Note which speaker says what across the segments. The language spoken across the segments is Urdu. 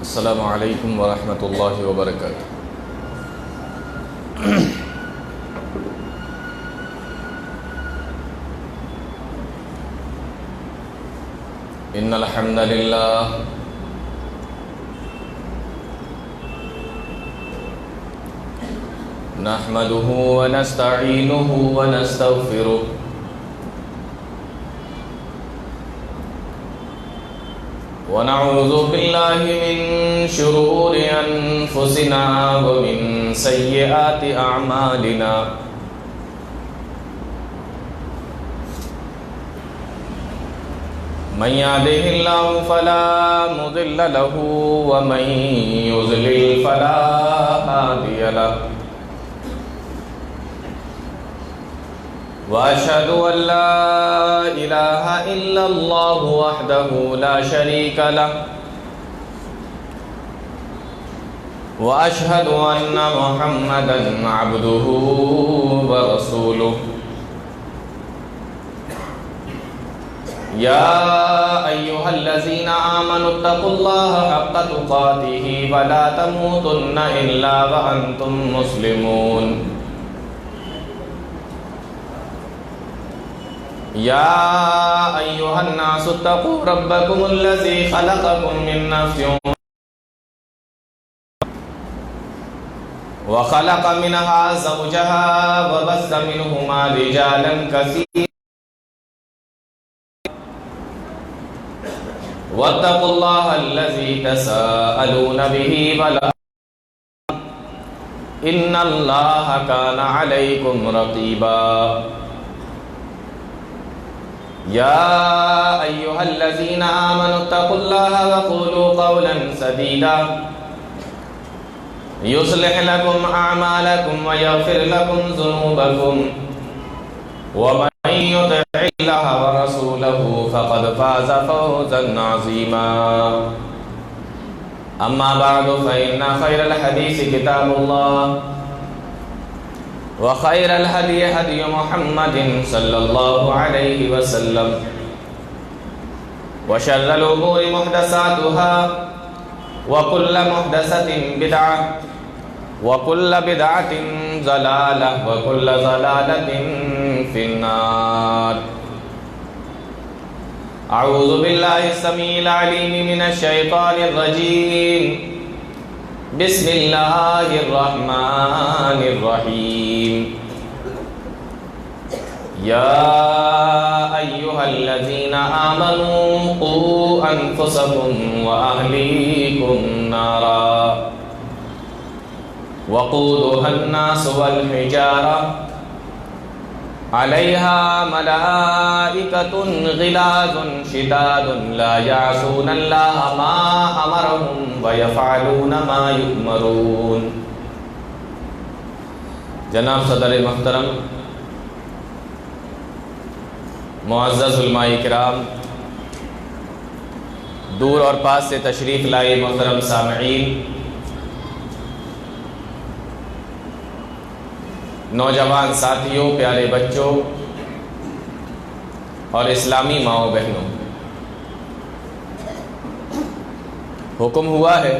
Speaker 1: السلام علیکم ورحمۃ اللہ وبرکاتہ۔ ان الحمد للہ نحمده ونستعینه ونستغفره ونعوذ باللہ من شرور انفسنا ومن سیئات اعمالنا من يهده الله فلا مضل له ومن يضلل فلا هادي له وأشهد أن لا إله إلا الله وحده لا شريك له وأشهد أن محمدا عبده ورسوله يا أيها الذين آمنوا اتقوا الله حق تقاته ولا تموتن إلا وأنتم مسلمون يا أيها الناس اتقوا ربكم الذي خلقكم من نفس وخلق منها زوجها وبث منهما رجالا كثيرا واتقوا الله الذي تساءلون به والأرحام إن الله كان عليكم رقيبا يا أيها الذين آمنوا اتقوا الله وقولوا قولا سديدا يصلح لكم أعمالكم ويغفر لكم ذنوبكم ومن يطع الله ورسوله فقد فاز فوزا عظيما أما بعد فإن خير الحديث كتاب الله وخير الهدي هدي محمد صلى الله عليه وسلم وشر الأمور محدثاتها وكل محدثة بدعة وكل بدعة ضلالة وكل ضلالة في النار أعوذ بالله السميع العليم من الشيطان الرجيم بسم اللہ الرحمن الرحیم یا ایہا الذین آمنوا قوا انفسکم واہلیکم نارا وقودها الناس والحجارہ علیہا ملائکۃ غلاظ شداد لا یعصون اللہ ما امرہم ویفعلون ما یؤمرون۔ جناب صدر محترم، معزز علماء کرام، دور اور پاس سے تشریف لائے محترم سامعین، نوجوان ساتھیوں، پیارے بچوں اور اسلامی ماؤں بہنوں، حکم ہوا ہے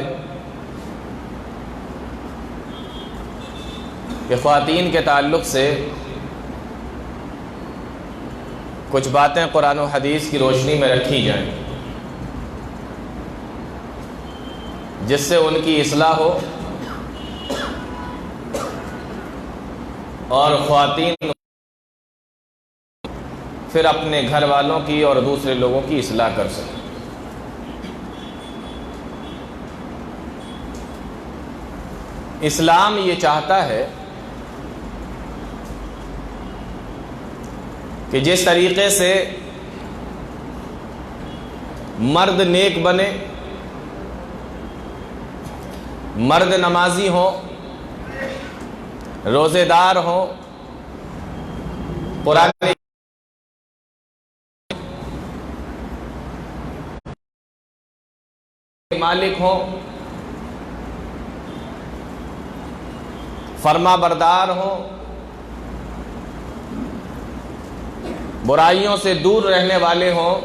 Speaker 1: کہ خواتین کے تعلق سے کچھ باتیں قرآن و حدیث کی روشنی میں رکھی جائیں جس سے ان کی اصلاح ہو اور خواتین پھر اپنے گھر والوں کی اور دوسرے لوگوں کی اصلاح کر سکیں۔ اسلام یہ چاہتا ہے کہ جس طریقے سے مرد نیک بنے، مرد نمازی ہوں، روزے دار ہوں، قرآن مالک ہوں، فرما بردار ہوں، برائیوں سے دور رہنے والے ہوں،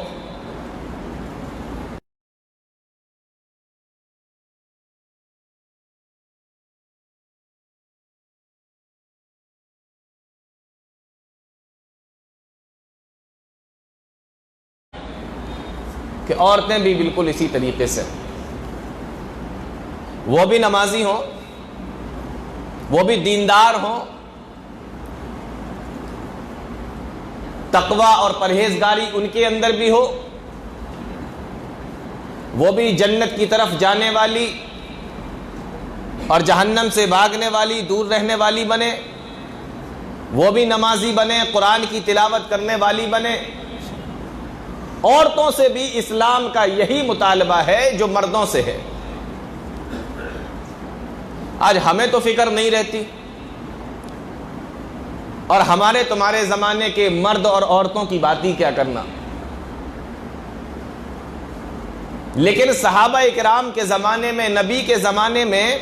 Speaker 1: کہ عورتیں بھی بالکل اسی طریقے سے، وہ بھی نمازی ہوں، وہ بھی دیندار ہوں، تقوی اور پرہیزگاری ان کے اندر بھی ہو، وہ بھی جنت کی طرف جانے والی اور جہنم سے بھاگنے والی، دور رہنے والی بنے، وہ بھی نمازی بنے، قرآن کی تلاوت کرنے والی بنے۔ عورتوں سے بھی اسلام کا یہی مطالبہ ہے جو مردوں سے ہے۔ آج ہمیں تو فکر نہیں رہتی، اور ہمارے تمہارے زمانے کے مرد اور عورتوں کی بات ہی کیا کرنا، لیکن صحابہ کرام کے زمانے میں، نبی کے زمانے میں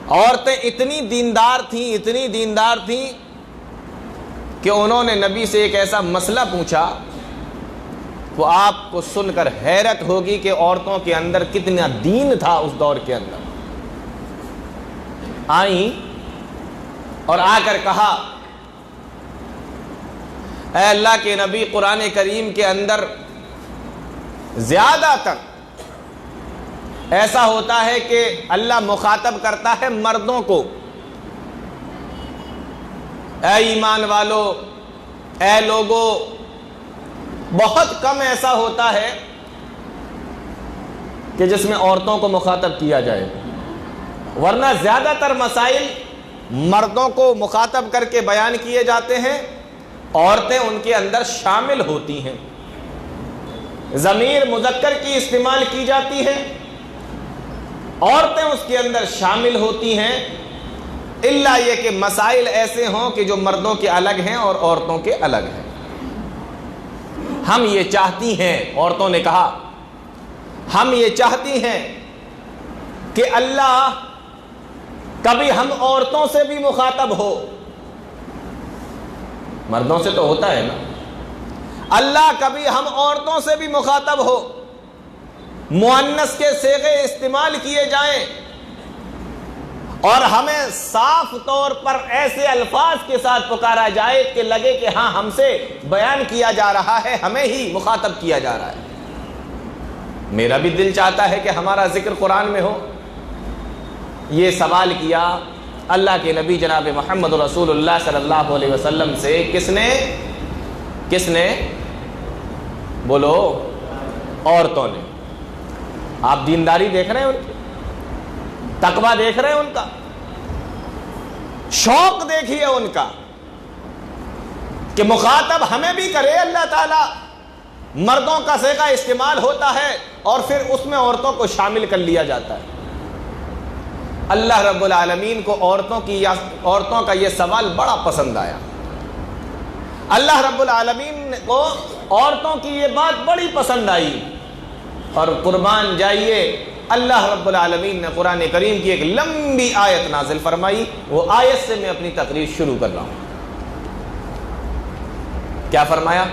Speaker 1: عورتیں اتنی دیندار تھیں کہ انہوں نے نبی سے ایک ایسا مسئلہ پوچھا، وہ آپ کو سن کر حیرت ہوگی کہ عورتوں کے اندر کتنا دین تھا اس دور کے اندر۔ آئیں اور آ کر کہا، اے اللہ کے نبی، قرآن کریم کے اندر زیادہ تر ایسا ہوتا ہے کہ اللہ مخاطب کرتا ہے مردوں کو، اے ایمان والو، اے لوگو، بہت کم ایسا ہوتا ہے کہ جس میں عورتوں کو مخاطب کیا جائے، ورنہ زیادہ تر مسائل مردوں کو مخاطب کر کے بیان کیے جاتے ہیں، عورتیں ان کے اندر شامل ہوتی ہیں، ضمیر مذکر کی استعمال کی جاتی ہے، عورتیں اس کے اندر شامل ہوتی ہیں، الا یہ کہ مسائل ایسے ہوں کہ جو مردوں کے الگ ہیں اور عورتوں کے الگ ہیں۔ ہم یہ چاہتی ہیں، عورتوں نے کہا، ہم یہ چاہتی ہیں کہ اللہ کبھی ہم عورتوں سے بھی مخاطب ہو۔ مردوں سے تو ہوتا ہے نا، اللہ کبھی ہم عورتوں سے بھی مخاطب ہو، مؤنث کے صیغے استعمال کیے جائیں، اور ہمیں صاف طور پر ایسے الفاظ کے ساتھ پکارا جائے کہ لگے کہ ہاں ہم سے بیان کیا جا رہا ہے، ہمیں ہی مخاطب کیا جا رہا ہے۔ میرا بھی دل چاہتا ہے کہ ہمارا ذکر قرآن میں ہو۔ یہ سوال کیا اللہ کے نبی جناب محمد رسول اللہ صلی اللہ علیہ وسلم سے، کس نے بولو؟ عورتوں نے۔ آپ دینداری دیکھ رہے ہیں ان کی، تقوی دیکھ رہے ہیں ان کا، شوق دیکھیے ان کا کہ مخاطب ہمیں بھی کرے اللہ تعالیٰ۔ مردوں کا صیغہ استعمال ہوتا ہے اور پھر اس میں عورتوں کو شامل کر لیا جاتا ہے۔ اللہ رب العالمین کو عورتوں کا یہ سوال بڑا پسند آیا۔ اللہ رب العالمین کو عورتوں کی یہ بات بڑی پسند آئی، اور قربان جائیے اللہ رب العالمین نے قرآن کریم کی ایک لمبی آیت نازل فرمائی۔ وہ آیت سے میں اپنی تقریر شروع کر رہا ہوں۔ کیا فرمایا؟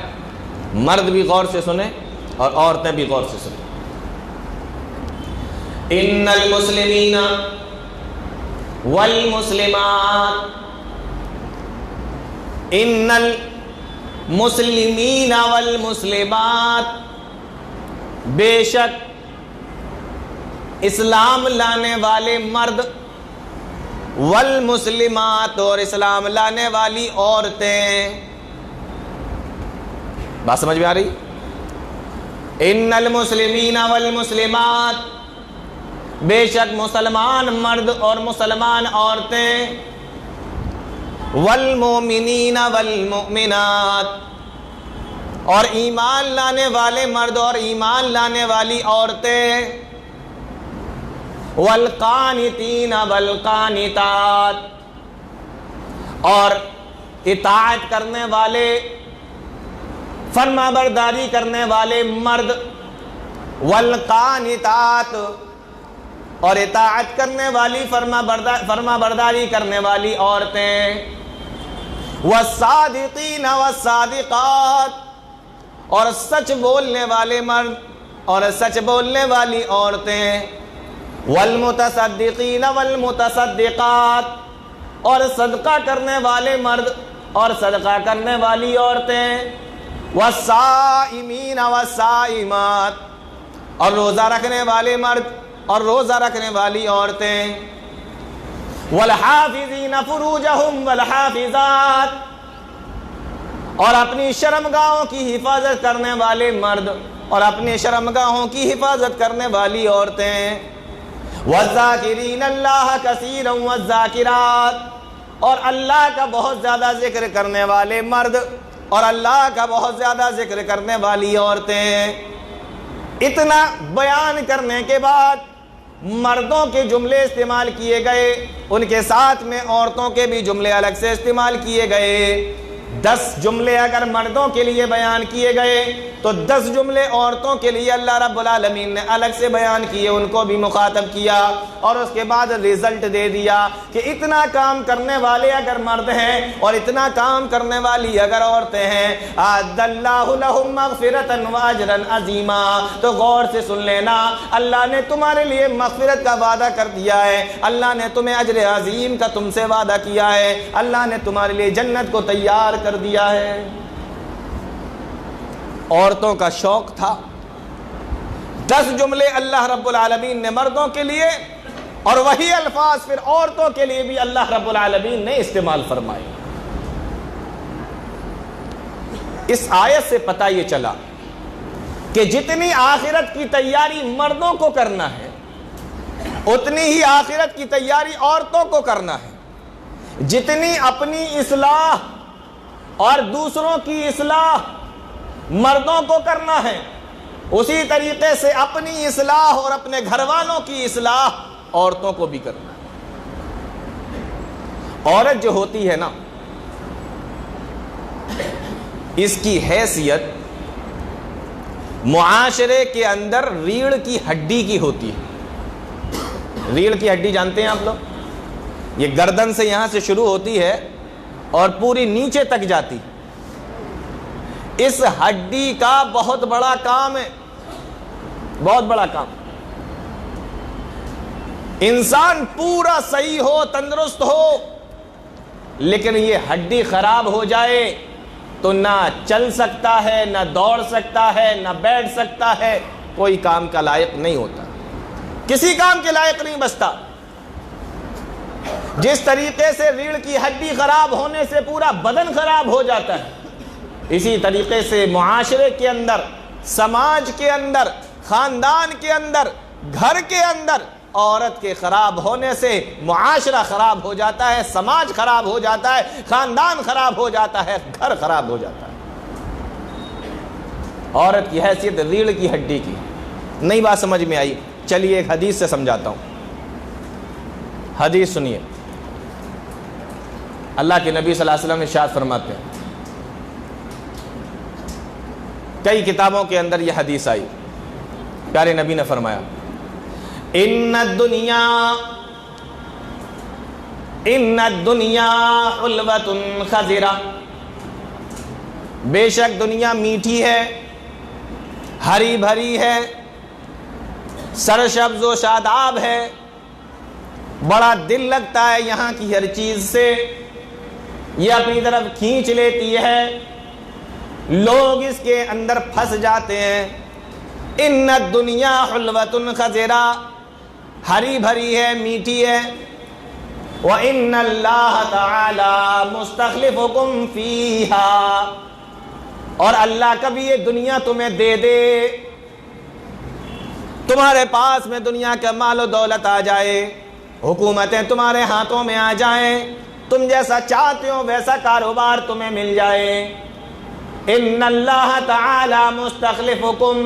Speaker 1: مرد بھی غور سے سنیں اور عورتیں بھی غور سے سنیں۔ ان المسلمین والمسلمات، ان المسلمین والمسلمات، بے شک اسلام لانے والے مرد، والمسلمات، اور اسلام لانے والی عورتیں۔ بات سمجھ میں آ رہی؟ ان المسلمین والمسلمات، بے شک مسلمان مرد اور مسلمان عورتیں، والمؤمنین والمؤمنات، اور ایمان لانے والے مرد اور ایمان لانے والی عورتیں، والقانتین والقانتات، اور اطاعت کرنے والے، فرما برداری کرنے والے مرد، والقانتات، اور اطاعت کرنے والی فرما برداری کرنے والی عورتیں، والصادقین والصادقات، اور سچ بولنے والے مرد اور سچ بولنے والی عورتیں، والمتصدقین والمتصدقات، اور صدقہ کرنے والے مرد اور صدقہ کرنے والی عورتیں، والصائمین والصائمات، اور روزہ رکھنے والے مرد اور روزہ رکھنے والی عورتیں، والحافظین فروجہم والحافظات، اور اپنی شرمگاہوں کی حفاظت کرنے والے مرد اور اپنی شرمگاہوں کی حفاظت کرنے والی عورتیں، والذاکرین اللہ کثیرا والذاکرات، اور اللہ کا بہت زیادہ ذکر کرنے والے مرد اور اللہ کا بہت زیادہ ذکر کرنے والی عورتیں۔ اتنا بیان کرنے کے بعد مردوں کے جملے استعمال کیے گئے، ان کے ساتھ میں عورتوں کے بھی جملے الگ سے استعمال کیے گئے۔ 10 جملے اگر مردوں کے لیے بیان کیے گئے تو 10 جملے عورتوں کے لیے اللہ رب العالمین نے الگ سے بیان کیے، ان کو بھی مخاطب کیا، اور اس کے بعد رزلٹ دے دیا کہ اتنا کام کرنے والے اگر مرد ہیں اور اتنا کام کرنے والی اگر عورتیں ہیں، اعد اللہ لہم مغفرۃ واجرا عظیما۔ تو غور سے سن لینا، اللہ نے تمہارے لیے مغفرت کا وعدہ کر دیا ہے، اللہ نے تمہیں اجر عظیم کا تم سے وعدہ کیا ہے، اللہ نے تمہارے لیے جنت کو تیار کر دیا ہے۔ عورتوں کا شوق تھا، 10 جملے اللہ رب العالمین نے مردوں کے لیے، اور وہی الفاظ پھر عورتوں کے لیے بھی اللہ رب العالمین نے استعمال فرمائے۔ اس آیت سے پتہ یہ چلا کہ جتنی آخرت کی تیاری مردوں کو کرنا ہے، اتنی ہی آخرت کی تیاری عورتوں کو کرنا ہے۔ جتنی اپنی اصلاح اور دوسروں کی اصلاح مردوں کو کرنا ہے، اسی طریقے سے اپنی اصلاح اور اپنے گھر والوں کی اصلاح عورتوں کو بھی کرنا ہے۔ عورت جو ہوتی ہے نا، اس کی حیثیت معاشرے کے اندر ریڑھ کی ہڈی کی ہوتی ہے۔ ریڑھ کی ہڈی جانتے ہیں آپ لوگ؟ یہ گردن سے یہاں سے شروع ہوتی ہے اور پوری نیچے تک جاتی۔ اس ہڈی کا بہت بڑا کام ہے، بہت بڑا کام۔ انسان پورا صحیح ہو، تندرست ہو، لیکن یہ ہڈی خراب ہو جائے تو نہ چل سکتا ہے، نہ دوڑ سکتا ہے، نہ بیٹھ سکتا ہے، کوئی کام کا لائق نہیں ہوتا، کسی کام کے لائق نہیں بچتا۔ جس طریقے سے ریڑھ کی ہڈی خراب ہونے سے پورا بدن خراب ہو جاتا ہے، اسی طریقے سے معاشرے کے اندر، سماج کے اندر، خاندان کے اندر، گھر کے اندر عورت کے خراب ہونے سے معاشرہ خراب ہو جاتا ہے، سماج خراب ہو جاتا ہے، خاندان خراب ہو جاتا ہے، گھر خراب ہو جاتا ہے۔ عورت کی حیثیت ریڑھ کی ہڈی کی۔ نئی بات سمجھ میں آئی؟ چلیے ایک حدیث سے سمجھاتا ہوں۔ حدیث سنیے، اللہ کے نبی صلی اللہ علیہ وسلم ارشاد فرماتے ہیں، کئی کتابوں کے اندر یہ حدیث آئی، پیارے نبی نے فرمایا، ان الدنیا حلوۃ خضرہ، بے شک دنیا میٹھی ہے، ہری بھری ہے، سرسبز و شاداب ہے، بڑا دل لگتا ہے یہاں کی ہر چیز سے، یہ اپنی طرف کھینچ لیتی ہے، لوگ اس کے اندر پھنس جاتے ہیں۔ ان الدنیا حلوۃ خضرہ، ہری بھری ہے، میٹھی ہے، وَإِنَّ اللَّهَ تَعَالَى مُسْتَخْلِفُكُمْ فِيهَا، اور اللہ کبھی یہ دنیا تمہیں دے دے، تمہارے پاس میں دنیا کا مال و دولت آ جائے، حکومتیں تمہارے ہاتھوں میں آ جائیں، تم جیسا چاہتے ہو ویسا کاروبار تمہیں مل جائے، ان اللہ تعالی مستخلفکم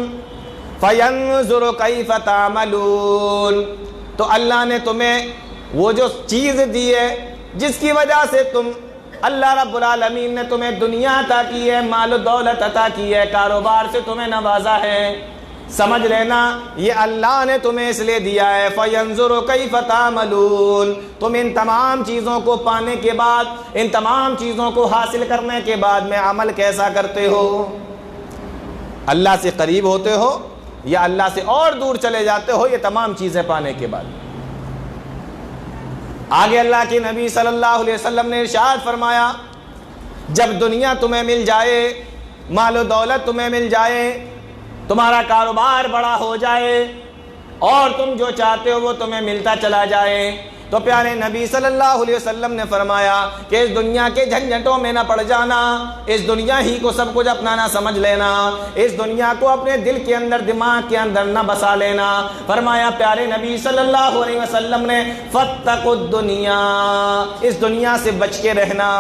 Speaker 1: فینظر کیف تعملون، تو اللہ نے تمہیں وہ جو چیز دی ہے جس کی وجہ سے تم، اللہ رب العالمین نے تمہیں دنیا عطا کی ہے، مال و دولت عطا کی ہے، کاروبار سے تمہیں نوازا ہے، سمجھ لینا یہ اللہ نے تمہیں اس لیے دیا ہے، فَيَنْظُرُ كَيْفَ تَعْمَلُونَ، تم ان تمام چیزوں کو پانے کے بعد، ان تمام چیزوں کو حاصل کرنے کے بعد میں عمل کیسا کرتے ہو؟ اللہ سے قریب ہوتے ہو یا اللہ سے اور دور چلے جاتے ہو یہ تمام چیزیں پانے کے بعد؟ آگے اللہ کے نبی صلی اللہ علیہ وسلم نے ارشاد فرمایا، جب دنیا تمہیں مل جائے، مال و دولت تمہیں مل جائے، تمہارا کاروبار بڑا ہو جائے اور تم جو چاہتے ہو وہ تمہیں ملتا چلا جائے، تو پیارے نبی صلی اللہ علیہ وسلم نے فرمایا کہ اس دنیا کے جھنجھٹوں میں نہ پڑ جانا، اس دنیا ہی کو سب کچھ اپنا نہ سمجھ لینا، اس دنیا کو اپنے دل کے اندر دماغ کے اندر نہ بسا لینا۔ فرمایا پیارے نبی صلی اللہ علیہ وسلم نے فاتقوا الدنیا، اس دنیا سے بچ کے رہنا۔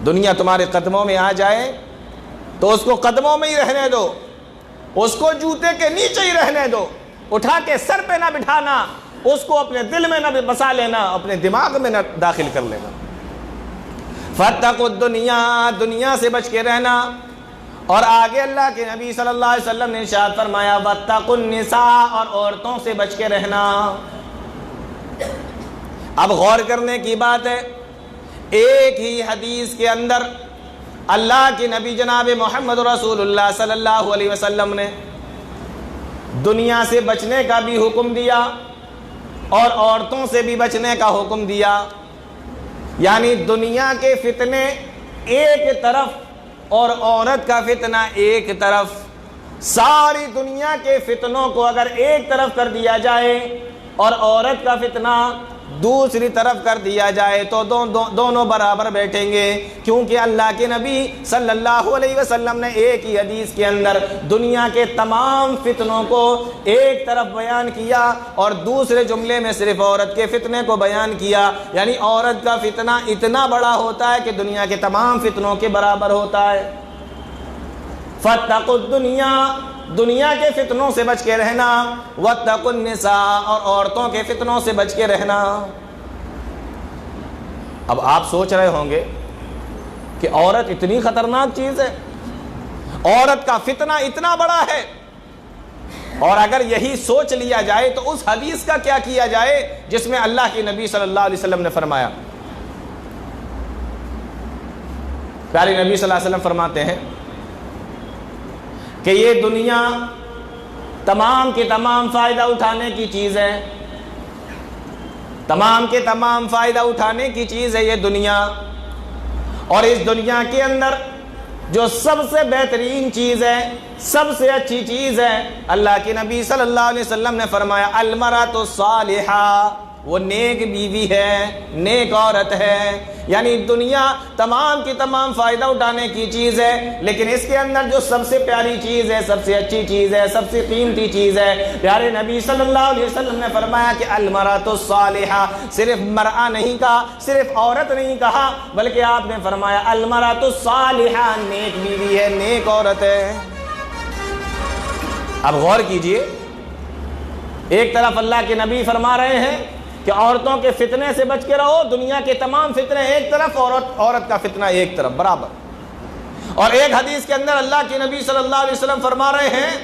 Speaker 1: دنیا تمہارے قدموں میں آ جائے تو اس کو قدموں میں ہی رہنے دو، اس کو جوتے کے نیچے ہی رہنے دو، اٹھا کے سر پہ نہ بٹھانا، اس کو اپنے دل میں نہ بسا لینا، اپنے دماغ میں نہ داخل کر لینا۔ فاتقوا الدنیا، دنیا سے بچ کے رہنا۔ اور آگے اللہ کے نبی صلی اللہ علیہ وسلم نے ارشاد فرمایا واتقوا النساء، اور عورتوں سے بچ کے رہنا۔ اب غور کرنے کی بات ہے، ایک ہی حدیث کے اندر اللہ کے نبی جناب محمد رسول اللہ صلی اللہ علیہ وسلم نے دنیا سے بچنے کا بھی حکم دیا اور عورتوں سے بھی بچنے کا حکم دیا، یعنی دنیا کے فتنے ایک طرف اور عورت کا فتنہ ایک طرف۔ ساری دنیا کے فتنوں کو اگر ایک طرف کر دیا جائے اور عورت کا فتنہ دوسری طرف کر دیا جائے تو دونوں برابر بیٹھیں گے، کیونکہ اللہ کے نبی صلی اللہ علیہ وسلم نے ایک ہی حدیث کے اندر دنیا کے تمام فتنوں کو ایک طرف بیان کیا اور دوسرے جملے میں صرف عورت کے فتنے کو بیان کیا، یعنی عورت کا فتنہ اتنا بڑا ہوتا ہے کہ دنیا کے تمام فتنوں کے برابر ہوتا ہے۔ فاتقوا الدنیا، دنیا کے فتنوں سے بچ کے رہنا، واتقوا النساء، اور عورتوں کے فتنوں سے بچ کے رہنا۔ اب آپ سوچ رہے ہوں گے کہ عورت اتنی خطرناک چیز ہے، عورت کا فتنہ اتنا بڑا ہے، اور اگر یہی سوچ لیا جائے تو اس حدیث کا کیا کیا جائے جس میں اللہ کے نبی صلی اللہ علیہ وسلم نے فرمایا؟ پیارے نبی صلی اللہ علیہ وسلم فرماتے ہیں کہ یہ دنیا تمام کے تمام فائدہ اٹھانے کی چیز ہے، تمام کے تمام فائدہ اٹھانے کی چیز ہے یہ دنیا، اور اس دنیا کے اندر جو سب سے بہترین چیز ہے، سب سے اچھی چیز ہے، اللہ کے نبی صلی اللہ علیہ وسلم نے فرمایا المرأۃ الصالحہ، وہ نیک بیوی ہے، نیک عورت ہے۔ یعنی دنیا تمام کی تمام فائدہ اٹھانے کی چیز ہے، لیکن اس کے اندر جو سب سے پیاری چیز ہے، سب سے اچھی چیز ہے، سب سے قیمتی چیز ہے، پیارے نبی صلی اللہ علیہ وسلم نے فرمایا کہ المرأۃ الصالحہ، صرف مرأہ نہیں کہا، صرف عورت نہیں کہا، بلکہ آپ نے فرمایا المرأۃ الصالحہ، نیک بیوی ہے، نیک عورت ہے۔ اب غور کیجئے، ایک طرف اللہ کے نبی فرما رہے ہیں کہ عورتوں کے فتنے سے بچ کے رہو، دنیا کے تمام فتنے ایک طرف، عورت کا فتنہ ایک طرف برابر، اور ایک حدیث کے اندر اللہ کے نبی صلی اللہ علیہ وسلم فرما رہے ہیں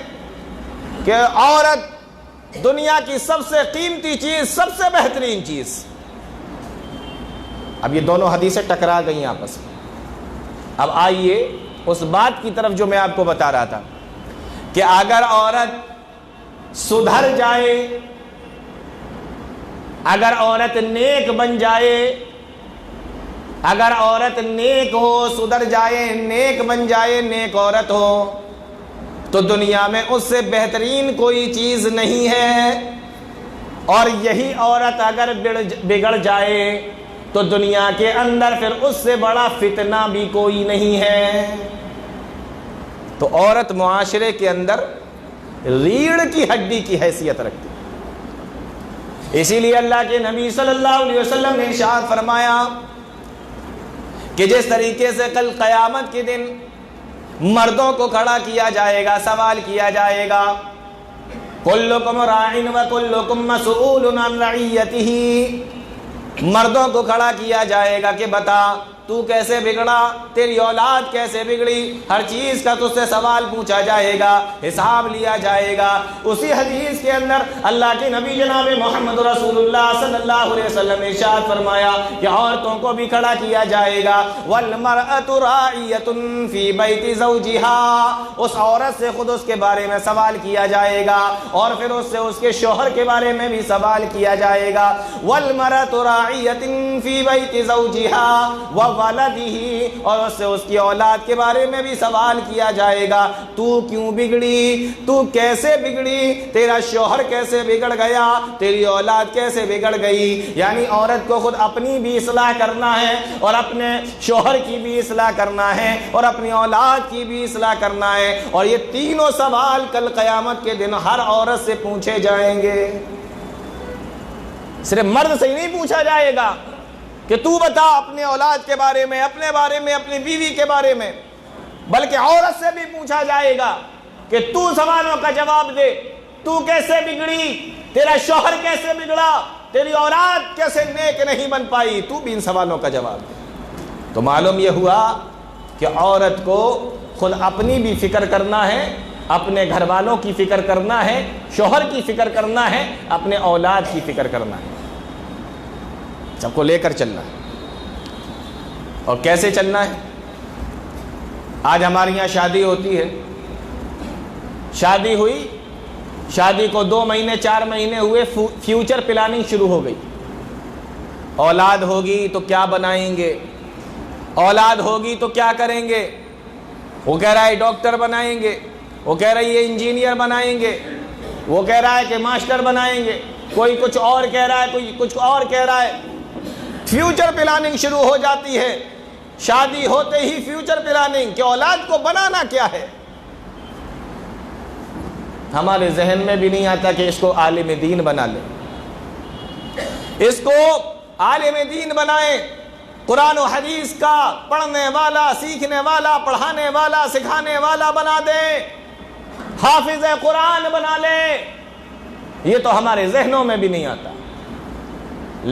Speaker 1: کہ عورت دنیا کی سب سے قیمتی چیز، سب سے بہترین چیز۔ اب یہ دونوں حدیثیں ٹکرا گئی آپس میں۔ اب آئیے اس بات کی طرف جو میں آپ کو بتا رہا تھا کہ اگر عورت سدھر جائے، اگر عورت نیک بن جائے، اگر عورت نیک ہو، سدھر جائے، نیک بن جائے، نیک عورت ہو، تو دنیا میں اس سے بہترین کوئی چیز نہیں ہے، اور یہی عورت اگر بگڑ جائے تو دنیا کے اندر پھر اس سے بڑا فتنہ بھی کوئی نہیں ہے۔ تو عورت معاشرے کے اندر ریڑھ کی ہڈی کی حیثیت رکھتی ہے، اسی لیے اللہ کے نبی صلی اللہ علیہ وسلم نے ارشاد فرمایا کہ جس طریقے سے کل قیامت کے دن مردوں کو کھڑا کیا جائے گا، سوال کیا جائے گا، کلکم راعٍ وکلکم مسئول عن رعیتہ، مردوں کو کھڑا کیا جائے گا کہ بتا تو کیسے بگڑا، تیری اولاد کیسے بگڑی، ہر چیز کا تجھ سے سوال پوچھا جائے گا، حساب لیا جائے گا۔ اسی حدیث کے اندر اللہ کے نبی جناب محمد رسول اللہ صلی اللہ علیہ وسلم نے ارشاد فرمایا کہ عورتوں کو بھی کھڑا کیا جائے گا، وَالْمَرْأَةُ رَاعِيَةٌ فِي بَيْتِ زَوْجِهَا، اس عورت سے خود اس کے بارے میں سوال کیا جائے گا، اور پھر اس سے اس کے شوہر کے بارے میں بھی سوال کیا جائے گا۔ وَالْمَرْأَةُ رَاعِيَةٌ فِي بَيْتِ زَوْجِهَا وَوَلَدِهِ، اور اس سے اس کی اولاد کے بارے میں بھی سوال کیا جائے گا۔ تو کیوں بگڑی، تو کیسے بگڑی، تیرا شوہر کیسے بگڑ گیا، تیری اولاد کیسے بگڑ گئی۔ یعنی عورت کو خود اپنی بھی اصلاح کرنا ہے، اور اپنے شوہر کی بھی اصلاح کرنا ہے، اور اپنی اولاد کی بھی اصلاح کرنا ہے، اور یہ تینوں سوال کل قیامت کے دن ہر عورت سے پوچھے جائیں گے۔ صرف مرد سے ہی نہیں پوچھا جائے گا کہ تو بتا اپنے اولاد کے بارے میں، اپنے بارے میں، اپنی بیوی کے بارے میں، بلکہ عورت سے بھی پوچھا جائے گا کہ تو سوالوں کا جواب دے، تو کیسے بگڑی، تیرا شوہر کیسے بگڑا، تیری اولاد کیسے نیک نہیں بن پائی، تو بھی ان سوالوں کا جواب دے۔ تو معلوم یہ ہوا کہ عورت کو خود اپنی بھی فکر کرنا ہے، اپنے گھر والوں کی فکر کرنا ہے، شوہر کی فکر کرنا ہے، اپنے اولاد کی فکر کرنا ہے، سب کو لے کر چلنا ہے۔ اور کیسے چلنا ہے؟ آج ہمارے یہاں شادی ہوتی ہے، شادی ہوئی، شادی کو 2 مہینے 4 مہینے ہوئے، فیوچر پلاننگ شروع ہو گئی۔ اولاد ہوگی تو کیا بنائیں گے، اولاد ہوگی تو کیا کریں گے، وہ کہہ رہا ہے ڈاکٹر بنائیں گے، وہ کہہ رہی ہے انجینئر بنائیں گے، وہ کہہ رہا ہے کہ ماسٹر بنائیں گے، کوئی کچھ اور کہہ رہا ہے، کوئی کچھ اور کہہ رہا ہے۔ فیوچر پلاننگ شروع ہو جاتی ہے، شادی ہوتے ہی فیوچر پلاننگ کہ اولاد کو بنانا کیا ہے۔ ہمارے ذہن میں بھی نہیں آتا کہ اس کو عالم دین بنا لیں، اس کو عالم دین بنائیں، قرآن و حدیث کا پڑھنے والا، سیکھنے والا، پڑھانے والا، سکھانے والا بنا دیں، حافظ قرآن بنا لیں۔ یہ تو ہمارے ذہنوں میں بھی نہیں آتا۔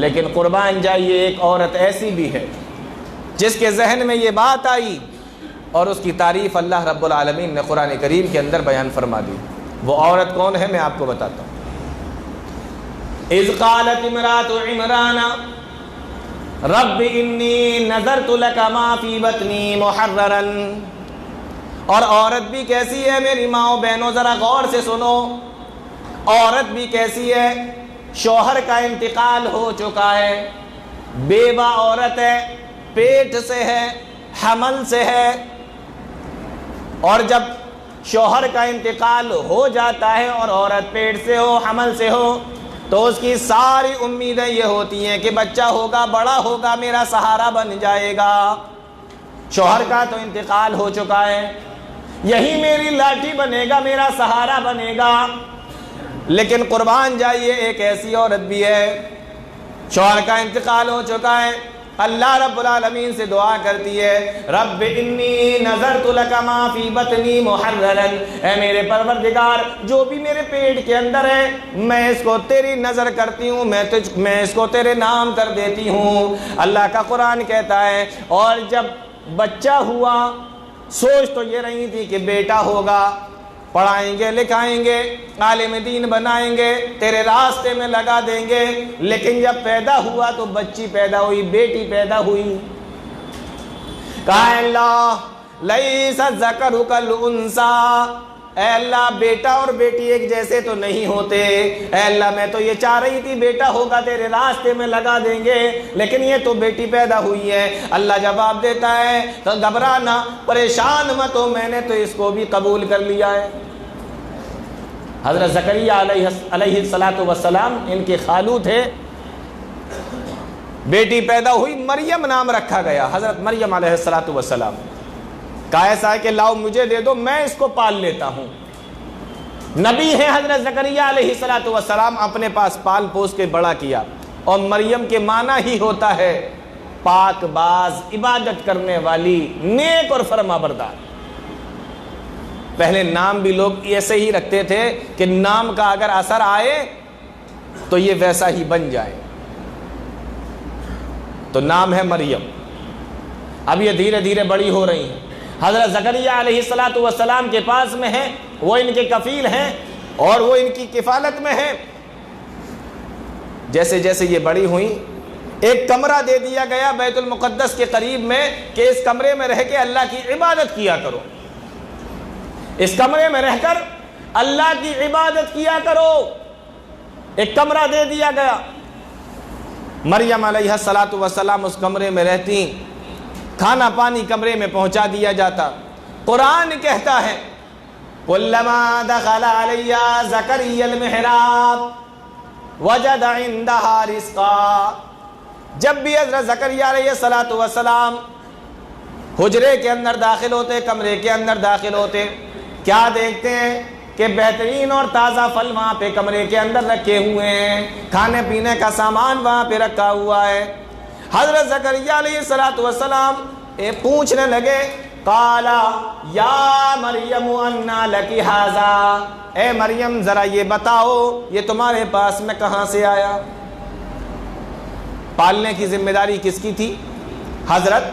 Speaker 1: لیکن قربان جائیے، ایک عورت ایسی بھی ہے جس کے ذہن میں یہ بات آئی، اور اس کی تعریف اللہ رب العالمین نے قرآن کریم کے اندر بیان فرما دی۔ وہ عورت کون ہے میں آپ کو بتاتا ہوں۔ اذ قالت امرأۃ عمران رب انی نذرت لک ما فی بطنی محررا، اور عورت بھی کیسی ہے میری ماؤں بہنوں، ذرا غور سے سنو، عورت بھی کیسی ہے، شوہر کا انتقال ہو چکا ہے، بیوہ عورت ہے، پیٹ سے ہے، حمل سے ہے، اور جب شوہر کا انتقال ہو جاتا ہے اور عورت پیٹ سے ہو، حمل سے ہو، تو اس کی ساری امیدیں یہ ہوتی ہیں کہ بچہ ہوگا، بڑا ہوگا، میرا سہارا بن جائے گا۔ شوہر کا تو انتقال ہو چکا ہے، یہی میری لاٹھی بنے گا، میرا سہارا بنے گا۔ لیکن قربان جائیے، ایک ایسی عورت بھی ہے، شوہر کا انتقال ہو چکا ہے، اللہ رب العالمین سے دعا کرتی ہے، رب انی نذرت لک ما فی بطنی محررا، اے میرے پروردگار جو بھی میرے پیٹ کے اندر ہے میں اس کو تیری نظر کرتی ہوں، میں اس کو تیرے نام کر دیتی ہوں۔ اللہ کا قرآن کہتا ہے، اور جب بچہ ہوا سوچ تو یہ رہی تھی کہ بیٹا ہوگا، پڑھائیں گے، لکھائیں گے، عالم دین بنائیں گے، تیرے راستے میں لگا دیں گے، لیکن جب پیدا ہوا تو بچی پیدا ہوئی، بیٹی پیدا ہوئی، کہا اللہ لیس الذکر کالانثی، اے اللہ بیٹا اور بیٹی ایک جیسے تو نہیں ہوتے، اے اللہ میں تو یہ چاہ رہی تھی بیٹا ہوگا، تیرے راستے میں لگا دیں گے، لیکن یہ تو بیٹی پیدا ہوئی ہے۔ اللہ جواب دیتا ہے تو گھبرانا، پریشان مت ہو، میں نے تو اس کو بھی قبول کر لیا ہے۔ حضرت زکریا علیہ السلام ان کے خالو تھے، بیٹی پیدا ہوئی، مریم نام رکھا گیا، حضرت مریم علیہ السلام، کہا ایسا ہے کہ لاؤ مجھے دے دو، میں اس کو پال لیتا ہوں۔ نبی ہیں حضرت زکریا علیہ السلام، اپنے پاس پال پوس کے بڑا کیا، اور مریم کے معنی ہی ہوتا ہے پاک باز، عبادت کرنے والی، نیک اور فرما بردار۔ پہلے نام بھی لوگ ایسے ہی رکھتے تھے کہ نام کا اگر اثر آئے تو یہ ویسا ہی بن جائے، تو نام ہے مریم۔ اب یہ دھیرے دھیرے بڑی ہو رہی ہیں، حضرت زکریا علیہ السلام کے پاس میں ہیں، وہ ان کے کفیل ہیں اور وہ ان کی کفالت میں ہیں۔ جیسے جیسے یہ بڑی ہوئیں، ایک کمرہ دے دیا گیا بیت المقدس کے قریب میں کہ اس کمرے میں رہ کے اللہ کی عبادت کیا کرو، اس کمرے میں رہ کر اللہ کی عبادت کیا کرو، ایک کمرہ دے دیا گیا۔ مریم علیہ السلام اس کمرے میں رہتی، کھانا پانی کمرے میں پہنچا دیا جاتا۔ قرآن کہتا ہے کلما دخل علی زکریا المحراب وجد عندها رزقا، جب بھی حضرت زکریا علیہ السلام حجرے کے اندر داخل ہوتے، کمرے کے اندر داخل ہوتے، کیا دیکھتے ہیں کہ بہترین اور تازہ پھل وہاں پہ کمرے کے اندر رکھے ہوئے ہیں، کھانے پینے کا سامان وہاں پہ رکھا ہوا ہے۔ حضرت زکریا علیہ السلام پوچھنے لگے قالا یا مریم انا لکی ھذا، اے مریم ذرا یہ بتاؤ یہ تمہارے پاس میں کہاں سے آیا؟ پالنے کی ذمہ داری کس کی تھی؟ حضرت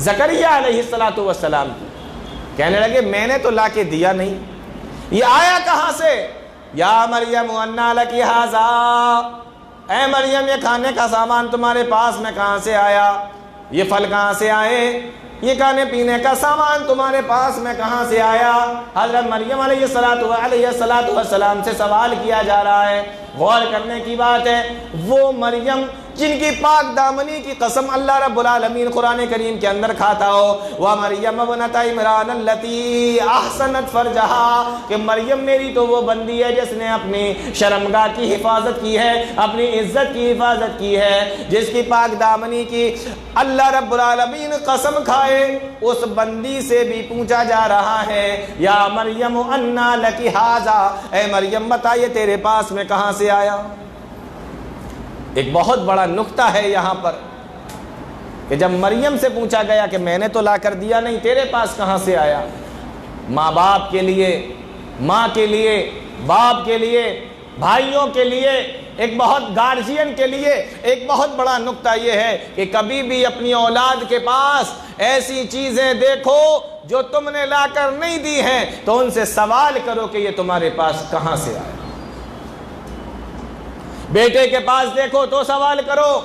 Speaker 1: زکریا علیہ السلام کی۔ کہنے لگے میں نے تو لا کے دیا نہیں، یہ آیا کہاں سے؟ یا مریم انا لکی ھذا، اے مریم یہ کھانے کا سامان تمہارے پاس میں کہاں سے آیا؟ یہ پھل کہاں سے آئے؟ یہ کھانے پینے کا سامان تمہارے پاس میں کہاں سے آیا؟ حضرت مریم علیہ السلام سے سوال کیا جا رہا ہے۔ غور کرنے کی بات ہے، وہ مریم جن کی پاک دامنی کی قسم اللہ رب العالمین قرآن کریم کے اندر کھاتا ہو، وَمَرْيَمَ ابْنَتَ عِمْرَانَ الَّتِي أَحْسَنَتْ فَرْجَهَا، کہ مریم میری تو وہ بندی ہے جس نے اپنی شرمگاہ کی حفاظت کی ہے، اپنی عزت کی حفاظت کی ہے، جس کی پاک دامنی کی اللہ رب العالمین قسم کھائے، اس بندی سے بھی پوچھا جا رہا ہے یا مریم انا لکی ھذا، اے مریم بتائیے تیرے پاس میں کہاں سے آیا؟ ایک بہت بڑا نکتہ ہے یہاں پر کہ جب مریم سے پوچھا گیا کہ میں نے تو لا کر دیا نہیں، تیرے پاس کہاں سے آیا؟ ماں باپ کے لیے، ماں کے لیے، باپ کے لیے، بھائیوں کے لیے، ایک بہت گارجین کے لیے ایک بہت بڑا نکتہ یہ ہے کہ کبھی بھی اپنی اولاد کے پاس ایسی چیزیں دیکھو جو تم نے لا کر نہیں دی ہیں تو ان سے سوال کرو کہ یہ تمہارے پاس کہاں سے آیا۔ بیٹے کے پاس دیکھو تو سوال کرو،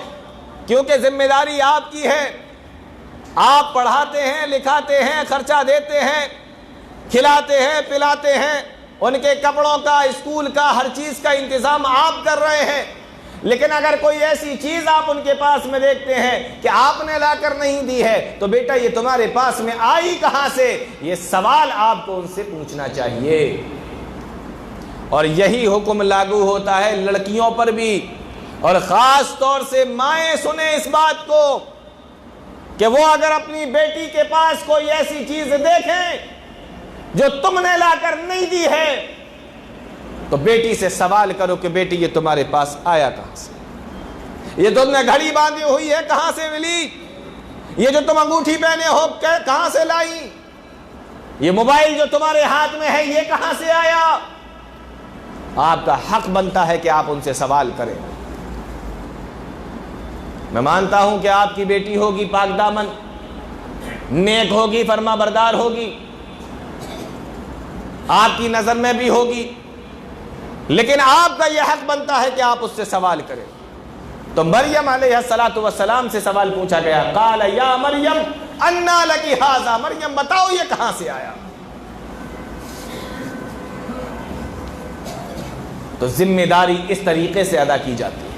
Speaker 1: کیونکہ ذمہ داری آپ کی ہے، آپ پڑھاتے ہیں، لکھاتے ہیں، خرچہ دیتے ہیں، کھلاتے ہیں، پلاتے ہیں، ان کے کپڑوں کا، اسکول کا، ہر چیز کا انتظام آپ کر رہے ہیں، لیکن اگر کوئی ایسی چیز آپ ان کے پاس میں دیکھتے ہیں کہ آپ نے لا کر نہیں دی ہے تو بیٹا یہ تمہارے پاس میں آئی کہاں سے؟ یہ سوال آپ کو ان سے پوچھنا چاہیے۔ اور یہی حکم لاگو ہوتا ہے لڑکیوں پر بھی، اور خاص طور سے مائیں سنیں اس بات کو کہ وہ اگر اپنی بیٹی کے پاس کوئی ایسی چیز دیکھیں جو تم نے لا کر نہیں دی ہے تو بیٹی سے سوال کرو کہ بیٹی یہ تمہارے پاس آیا کہاں سے؟ یہ تم نے گھڑی باندھی ہوئی ہے کہاں سے ملی؟ یہ جو تم انگوٹھی پہنے ہو کہاں سے لائی؟ یہ موبائل جو تمہارے ہاتھ میں ہے یہ کہاں سے آیا؟ آپ کا حق بنتا ہے کہ آپ ان سے سوال کریں۔ میں مانتا ہوں کہ آپ کی بیٹی ہوگی پاک دامن، نیک ہوگی، فرما بردار ہوگی، آپ کی نظر میں بھی ہوگی، لیکن آپ کا یہ حق بنتا ہے کہ آپ اس سے سوال کریں۔ تو مریم علیہ السلام سے سوال پوچھا گیا، قال یا مریم انا لکی ھذا، مریم بتاؤ یہ کہاں سے آیا؟ تو ذمہ داری اس طریقے سے ادا کی جاتی ہے،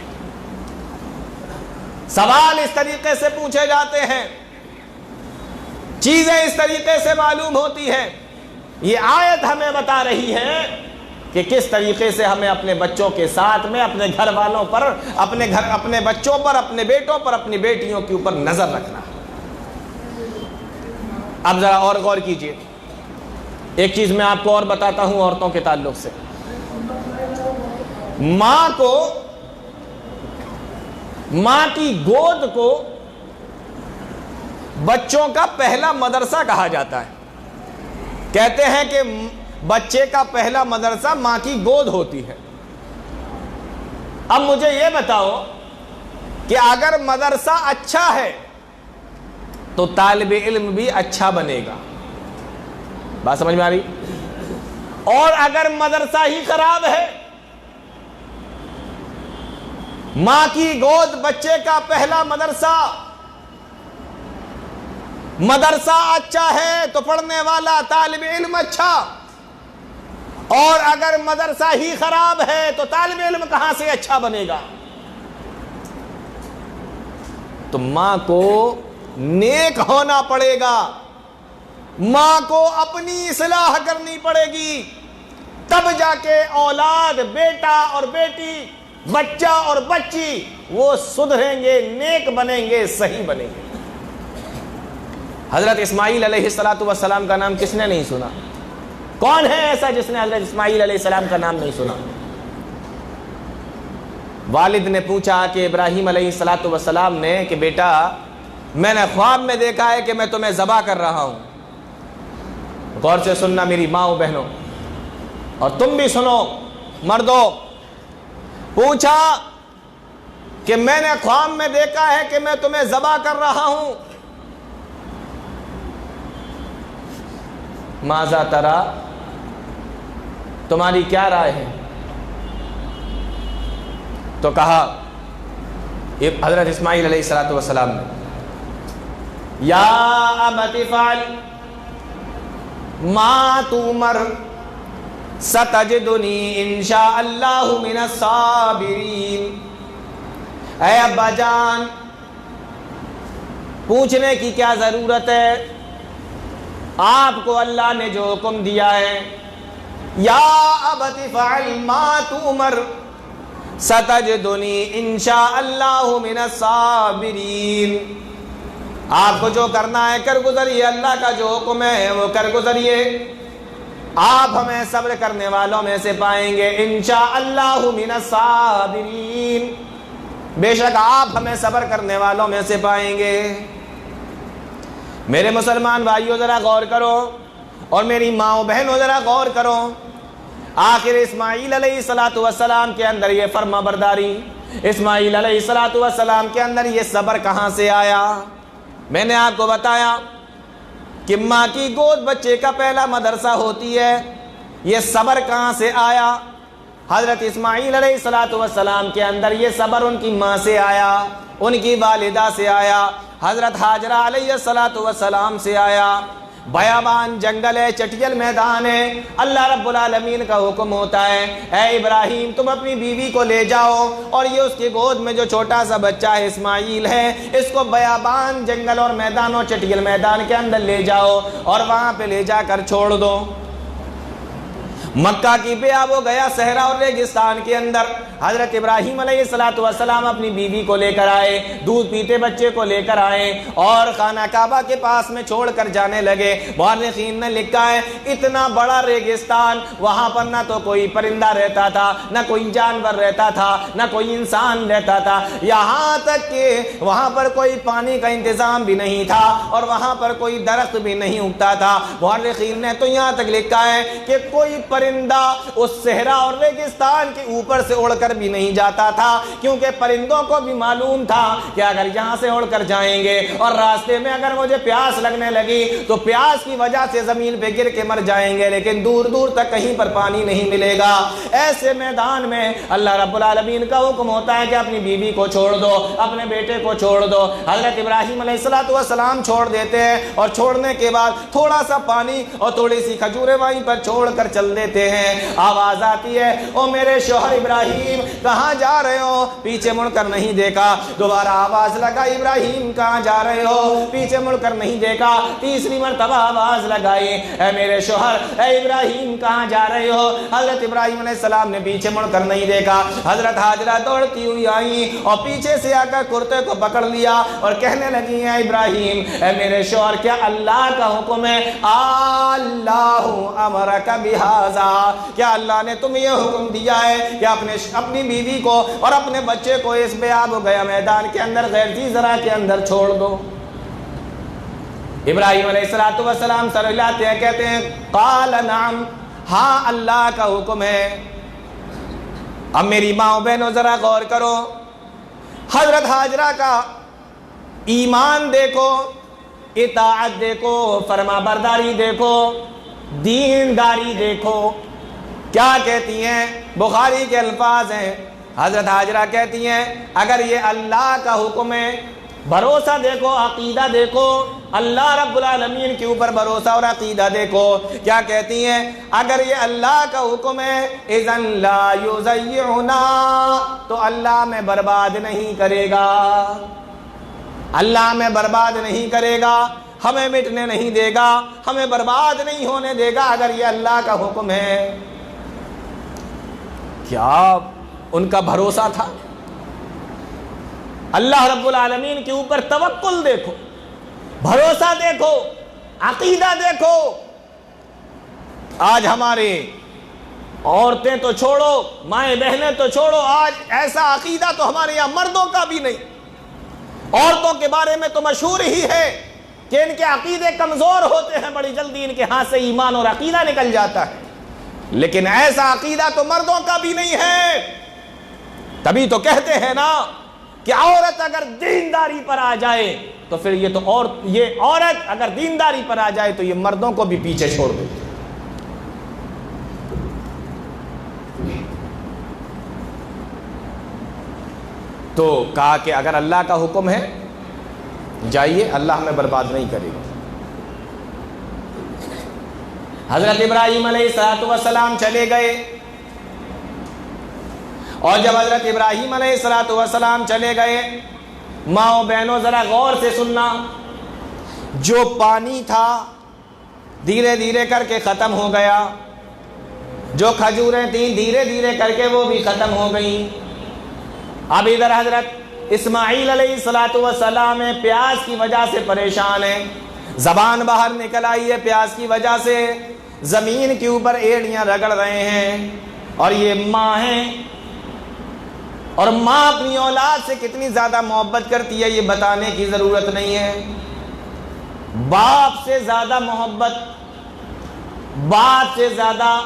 Speaker 1: سوال اس طریقے سے پوچھے جاتے ہیں، چیزیں اس طریقے سے معلوم ہوتی ہیں۔ یہ آیت ہمیں بتا رہی ہے کہ کس طریقے سے ہمیں اپنے بچوں کے ساتھ میں، اپنے گھر والوں پر، اپنے بچوں پر، اپنے بیٹوں پر، اپنی بیٹیوں کے اوپر نظر رکھنا ہے۔ اب ذرا اور غور کیجئے، ایک چیز میں آپ کو اور بتاتا ہوں عورتوں کے تعلق سے۔ ماں کی گود کو بچوں کا پہلا مدرسہ کہا جاتا ہے۔ کہتے ہیں کہ بچے کا پہلا مدرسہ ماں کی گود ہوتی ہے۔ اب مجھے یہ بتاؤ کہ اگر مدرسہ اچھا ہے تو طالب علم بھی اچھا بنے گا، بات سمجھ میں آ رہی؟ اور اگر مدرسہ ہی خراب ہے، ماں کی گود بچے کا پہلا مدرسہ اچھا ہے تو پڑھنے والا طالب علم اچھا، اور اگر مدرسہ ہی خراب ہے تو طالب علم کہاں سے اچھا بنے گا؟ تو ماں کو نیک ہونا پڑے گا، ماں کو اپنی اصلاح کرنی پڑے گی، تب جا کے اولاد، بیٹا اور بیٹی، بچہ اور بچی وہ سدھریں گے، نیک بنیں گے، صحیح بنیں گے۔ حضرت اسماعیل علیہ السلام کا نام کس نے نہیں سنا؟ کون ہے ایسا جس نے حضرت اسماعیل علیہ السلام کا نام نہیں سنا؟ والد نے پوچھا کہ ابراہیم علیہ السلام نے کہ بیٹا میں نے خواب میں دیکھا ہے کہ میں تمہیں ذبح کر رہا ہوں۔ غور سے سننا میری ماں بہنوں، اور تم بھی سنو مردوں، پوچھا کہ میں نے خواب میں دیکھا ہے کہ میں تمہیں ذبح کر رہا ہوں، ماذا ترا، تمہاری کیا رائے ہے؟ تو کہا حضرت اسماعیل علیہ السلام نے، یا ابت فعل ما تؤمر ستجدنی انشاء اللہ من الصابرین۔ اے ابا جان، پوچھنے کی کیا ضرورت ہے، آپ کو اللہ نے جو حکم دیا ہے، یا ابت فعل ما تؤمر ستجدنی انشاء اللہ من الصابرین، آپ کو جو کرنا ہے کر گزریے، اللہ کا جو حکم ہے وہ کر گزریے، آپ ہمیں صبر کرنے والوں میں سے پائیں گے، انشاء اللہ من الصابرین، بے شک آپ ہمیں صبر کرنے والوں میں سے پائیں گے۔ میرے مسلمان بھائیوں ذرا غور کرو، اور میری ماں بہنوں ذرا غور کرو، آخر اسماعیل علیہ السلام کے اندر یہ فرما برداری، اسماعیل علیہ السلام کے اندر یہ صبر کہاں سے آیا؟ میں نے آپ کو بتایا کہ ماں کی گود بچے کا پہلا مدرسہ ہوتی ہے، یہ صبر کہاں سے آیا؟ حضرت اسماعیل علیہ السلام کے اندر یہ صبر ان کی ماں سے آیا، ان کی والدہ سے آیا، حضرت حاجرہ علیہ السلام سے آیا۔ بیابان جنگل ہے، چٹیل میدان ہے، اللہ رب العالمین کا حکم ہوتا ہے، اے ابراہیم تم اپنی بیوی کو لے جاؤ، اور یہ اس کی گود میں جو چھوٹا سا بچہ ہے اسماعیل ہے، اس کو بیابان جنگل اور میدانوں چٹیل میدان کے اندر لے جاؤ اور وہاں پہ لے جا کر چھوڑ دو۔ مکہ کی بے آب و گیا صحرا اور ریگستان کے اندر حضرت ابراہیم علیہ السلام اپنی بیوی کو لے کر آئے، دودھ پیتے بچے کو لے کر آئے اور خانہ کعبہ کے پاس میں چھوڑ کر جانے لگے۔ مورخین نے لکھا ہے اتنا بڑا ریگستان، وہاں پر نہ تو کوئی پرندہ رہتا تھا، نہ کوئی جانور رہتا تھا، نہ کوئی انسان رہتا تھا، یہاں تک کہ وہاں پر کوئی پانی کا انتظام بھی نہیں تھا اور وہاں پر کوئی درخت بھی نہیں اگتا تھا۔ مورخین نے تو یہاں تک لکھا ہے کہ کوئی پرندہ اس صحرا اور ریگستان کے اوپر سے اڑ کر بھی نہیں جاتا تھا، کیونکہ پرندوں کو بھی معلوم تھا کہ اگر یہاں سے اڑ کر جائیں گے اور راستے میں اگر مجھے پیاس لگنے لگی تو پیاس کی وجہ سے زمین پہ گر کے مر جائیں گے، لیکن دور دور تک کہیں پر پانی نہیں ملے گا۔ ایسے میدان میں اللہ رب العالمین کا حکم ہوتا ہے کہ اپنی بیوی کو چھوڑ دو، اپنے بیٹے کو چھوڑ دو۔ حضرت ابراہیم علیہ السلام چھوڑ دیتے ہیں، اور چھوڑنے کے بعد تھوڑا سا پانی اور تھوڑی سی کھجوریں وہیں پر چھوڑ کر چل دیتے ہیں۔ آواز آتی ہے، او میرے شوہر ابراہیم کہاں جا رہے ہو؟ پیچھے مڑ کر نہیں دیکھا۔ دوبارہ آواز لگا، ابراہیم کہاں جا رہے ہو؟ پیچھے مڑ کر نہیں دیکھا۔ تیسری مرتبہ آواز لگائی، اے میرے شوہر، اے ابراہیم کہاں جا رہے ہو؟ حضرت ابراہیم علیہ السلام نے پیچھے مڑ کر نہیں دیکھا۔ حضرت حاجرہ دوڑتی ہوئی آئی اور پیچھے سے آ کر کرتے کو پکڑ لیا اور کہنے لگی، اے ابراہیم، اے میرے شوہر، کیا اللہ کا حکم ہے؟ اللہ امرک بہذا، کیا اللہ نے تمہیں یہ حکم دیا ہے کہ اپنی بیوی کو اور اپنے بچے کو اس بے آب و گیا میدان کے اندر غیر ذی زرع کے اندر چھوڑ دو؟ ابراہیم علیہ السلام سر ہلاتے ہیں، کہتے ہیں قال نعم، ہاں اللہ کا حکم ہے۔ اب میری ماں بہنوں ذرا غور کرو، حضرت حاجرہ کا ایمان دیکھو، اطاعت دیکھو، فرما برداری دیکھو، دینداری دیکھو، کیا کہتی ہیں؟ بخاری کے الفاظ ہیں، حضرت حاجرہ کہتی ہیں اگر یہ اللہ کا حکم ہے، بھروسہ دیکھو، عقیدہ دیکھو، اللہ رب العالمین کے اوپر بھروسہ اور عقیدہ دیکھو، کیا کہتی ہیں؟ اگر یہ اللہ کا حکم ہے اذن لا یضیعنا، تو اللہ میں برباد نہیں کرے گا۔ اللہ ہمیں برباد نہیں کرے گا، ہمیں مٹنے نہیں دے گا، ہمیں برباد نہیں ہونے دے گا اگر یہ اللہ کا حکم ہے۔ کیا ان کا بھروسہ تھا؟ اللہ رب العالمین کے اوپر توکل دیکھو، بھروسہ دیکھو، عقیدہ دیکھو۔ آج ہمارے عورتیں تو چھوڑو، مائیں بہنیں تو چھوڑو، آج ایسا عقیدہ تو ہمارے یہاں مردوں کا بھی نہیں۔ عورتوں کے بارے میں تو مشہور ہی ہے کہ ان کے عقیدے کمزور ہوتے ہیں، بڑی جلدی ان کے ہاتھ سے ایمان اور عقیدہ نکل جاتا ہے، لیکن ایسا عقیدہ تو مردوں کا بھی نہیں ہے۔ تبھی تو کہتے ہیں نا کہ عورت اگر دینداری پر آ جائے تو پھر یہ عورت اگر دینداری پر آ جائے تو یہ مردوں کو بھی پیچھے چھوڑ دے۔ تو کہا کہ اگر اللہ کا حکم ہے جائیے، اللہ ہمیں برباد نہیں کرے گا۔ حضرت ابراہیم علیہ السلام چلے گئے، اور جب حضرت ابراہیم علیہ السلام چلے گئے، ماں بہنوں ذرا غور سے سننا، جو پانی تھا دھیرے دھیرے کر کے ختم ہو گیا، جو کھجوریں تھیں دھیرے دھیرے کر کے وہ بھی ختم ہو گئیں۔ اب ادھر حضرت اسماعیل علیہ السلام پیاس کی وجہ سے پریشان ہیں، زبان باہر نکل آئی ہے پیاس کی وجہ سے، زمین کے اوپر ایڑیاں رگڑ رہے ہیں، اور یہ ماں ہیں، اور ماں اپنی اولاد سے کتنی زیادہ محبت کرتی ہے یہ بتانے کی ضرورت نہیں ہے۔ باپ سے زیادہ محبت، باپ سے زیادہ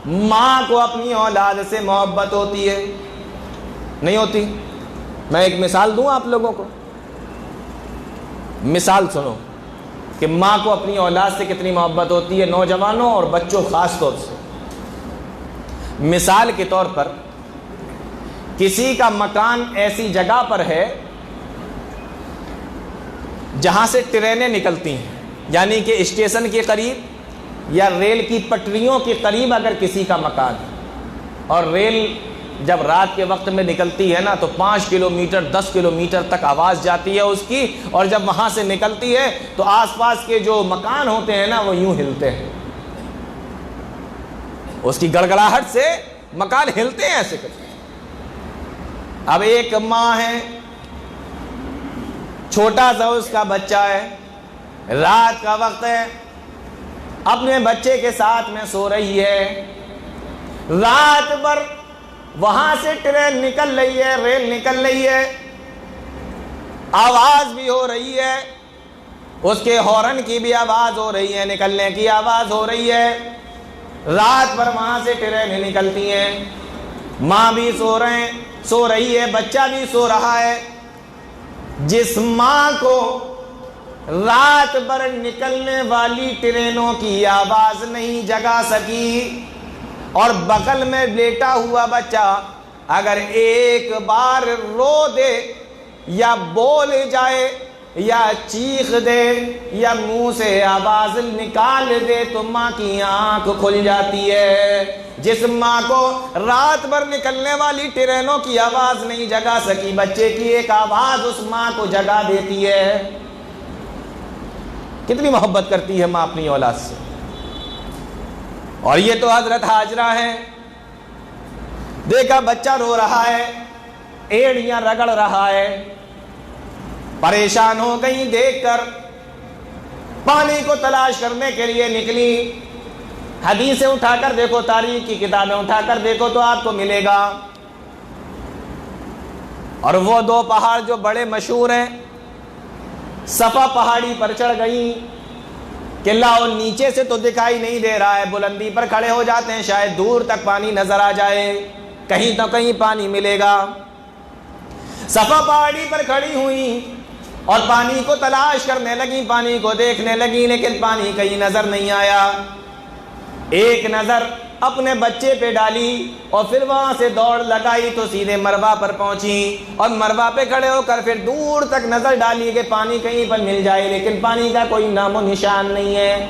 Speaker 1: ماں کو اپنی اولاد سے محبت ہوتی ہے، نہیں ہوتی؟ میں ایک مثال دوں آپ لوگوں کو، مثال سنو کہ ماں کو اپنی اولاد سے کتنی محبت ہوتی ہے، نوجوانوں اور بچوں خاص طور سے۔ مثال کے طور پر کسی کا مکان ایسی جگہ پر ہے جہاں سے ٹرینیں نکلتی ہیں، یعنی کہ اسٹیشن کے قریب یا ریل کی پٹریوں کے قریب اگر کسی کا مکان ہے، اور ریل جب رات کے وقت میں نکلتی ہے نا تو 5 کلومیٹر 10 کلومیٹر تک آواز جاتی ہے اس کی، اور جب وہاں سے نکلتی ہے تو آس پاس کے جو مکان ہوتے ہیں نا وہ یوں ہلتے ہیں، اس کی گڑگڑاہٹ سے مکان ہلتے ہیں ایسے کرتے۔ اب ایک ماں ہے، چھوٹا سا اس کا بچہ ہے، رات کا وقت ہے، اپنے بچے کے ساتھ میں سو رہی ہے، رات بھر وہاں سے ٹرین نکل رہی ہے، ریل نکل رہی ہے، آواز بھی ہو رہی ہے، اس کے ہارن کی بھی آواز ہو رہی ہے، نکلنے کی آواز ہو رہی ہے، رات بھر وہاں سے ٹرینیں نکلتی ہیں، ماں بھی سو رہی ہے، بچہ بھی سو رہا ہے۔ جس ماں کو رات بھر نکلنے والی ٹرینوں کی آواز نہیں جگا سکی، اور بغل میں لیٹا ہوا بچہ اگر ایک بار رو دے یا بول جائے یا چیخ دے یا منہ سے آواز نکال دے تو ماں کی آنکھ کھل جاتی ہے۔ جس ماں کو رات بھر نکلنے والی ٹرینوں کی آواز نہیں جگا سکی، بچے کی ایک آواز اس ماں کو جگا دیتی ہے۔ کتنی محبت کرتی ہے ماں اپنی اولاد سے۔ اور یہ تو حضرت ہاجرہ ہیں، دیکھا بچہ رو رہا ہے، ایڑیاں رگڑ رہا ہے، پریشان ہو گئی دیکھ کر، پانی کو تلاش کرنے کے لیے نکلی۔ حدیثیں اٹھا کر دیکھو، تاریخ کی کتابیں اٹھا کر دیکھو تو آپ کو ملے گا۔ اور وہ 2 پہاڑ جو بڑے مشہور ہیں، صفا پہاڑی پر چڑھ گئی کہ لاؤ نیچے سے تو دکھائی نہیں دے رہا ہے، بلندی پر کھڑے ہو جاتے ہیں شاید دور تک پانی نظر آ جائے، کہیں تو کہیں پانی ملے گا۔ صفا پہاڑی پر کھڑی ہوئی اور پانی کو تلاش کرنے لگی، پانی کو دیکھنے لگی، لیکن پانی کہیں نظر نہیں آیا۔ ایک نظر اپنے بچے پہ ڈالی اور پھر وہاں سے دوڑ لگائی تو سیدھے مروا پر پہنچی، اور مروا پہ کھڑے ہو کر پھر دور تک نظر ڈالی کہ پانی کہیں پر مل جائے، لیکن پانی کا کوئی نام و نشان نہیں ہے۔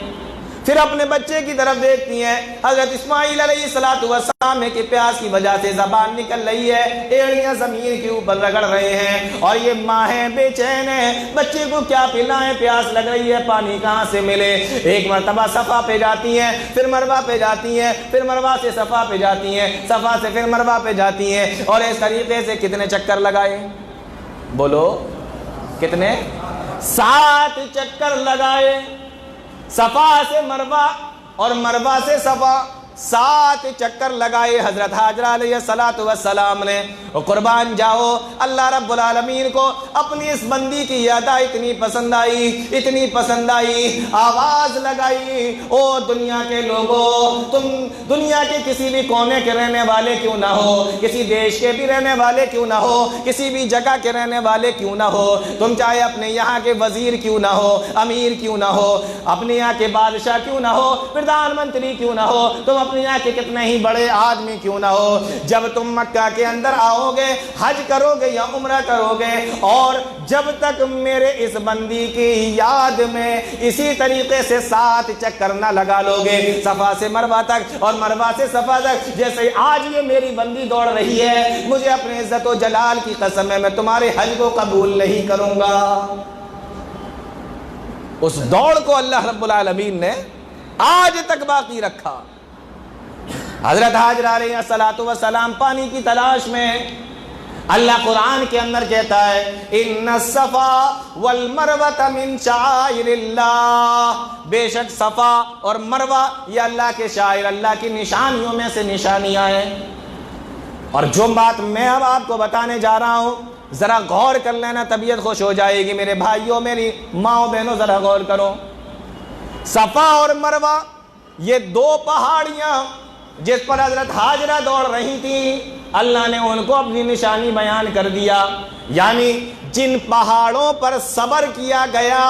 Speaker 1: پھر اپنے بچے کی طرف دیکھتی ہیں، حضرت اسماعیل علیہ السلام کے پیاس کی وجہ سے زبان نکل رہی ہے، ایڑیاں زمین کے اوپر رگڑ رہے ہیں، اور یہ ماں ہے بے چین ہے، بچے کو کیا پلائیں، پیاس لگ رہی ہے، پانی کہاں سے ملے۔ ایک مرتبہ صفا پہ جاتی ہیں، پھر مروہ پہ جاتی ہیں، پھر مروہ سے صفا پہ جاتی ہیں، صفا سے پھر مروہ پہ جاتی ہیں، اور اس طریقے سے کتنے چکر لگائے؟ بولو کتنے؟ 7 چکر لگائے، صفا سے مروہ اور مروہ سے صفا، 7 چکر لگائے حضرت حاجرہ علیہ السلام نے۔ قربان جاؤ، اللہ رب العالمین کو اپنی اس بندی کی ادا اتنی پسند آئی، اتنی پسند آئی، آواز لگائی، او دنیا کے لوگوں، تم دنیا کے کسی بھی کونے کے رہنے والے کیوں نہ ہو، کسی دیش کے بھی رہنے والے کیوں نہ ہو، کسی بھی جگہ کے رہنے والے کیوں نہ ہو، تم چاہے اپنے یہاں کے وزیر کیوں نہ ہو، امیر کیوں نہ ہو، اپنے یہاں کے بادشاہ کیوں نہ ہو، پردھان منتری کیوں نہ ہو، تم اپنے یہاں کے کتنے ہی بڑے آدمی کیوں نہ ہو، جب تم مکہ کے اندر آؤ گے، حج کرو گے یا عمرہ کرو گے، اور جب تک میرے اس بندی کی یاد میں اسی طریقے سے 7 چکر نہ لگا لو گے، صفا سے مروہ تک اور مروہ سے صفا تک، جیسے آج یہ میری بندی دوڑ رہی ہے، مجھے اپنے عزت و جلال کی قسم ہے میں تمہارے حج کو قبول نہیں کروں گا۔ اس دوڑ کو اللہ رب العالمین نے آج تک باقی رکھا۔ حضرت حاجرہ علیہ السلام پانی کی تلاش میں، اللہ قرآن کے اندر کہتا ہے ان الصفا والمروہ من شعائر اللہ، بے شک صفا اور مروہ یہ اللہ کے شاعر، اللہ کی نشانیوں میں سے نشانیاں ہیں۔ اور جو بات میں اب آپ کو بتانے جا رہا ہوں ذرا غور کر لینا، طبیعت خوش ہو جائے گی میرے بھائیوں، میری ماؤں بہنوں، ذرا غور کرو۔ صفا اور مروہ یہ 2 پہاڑیاں جس پر حضرت حاجرہ دوڑ رہی تھیں، اللہ نے ان کو اپنی نشانی بیان کر دیا، یعنی جن پہاڑوں پر صبر کیا گیا،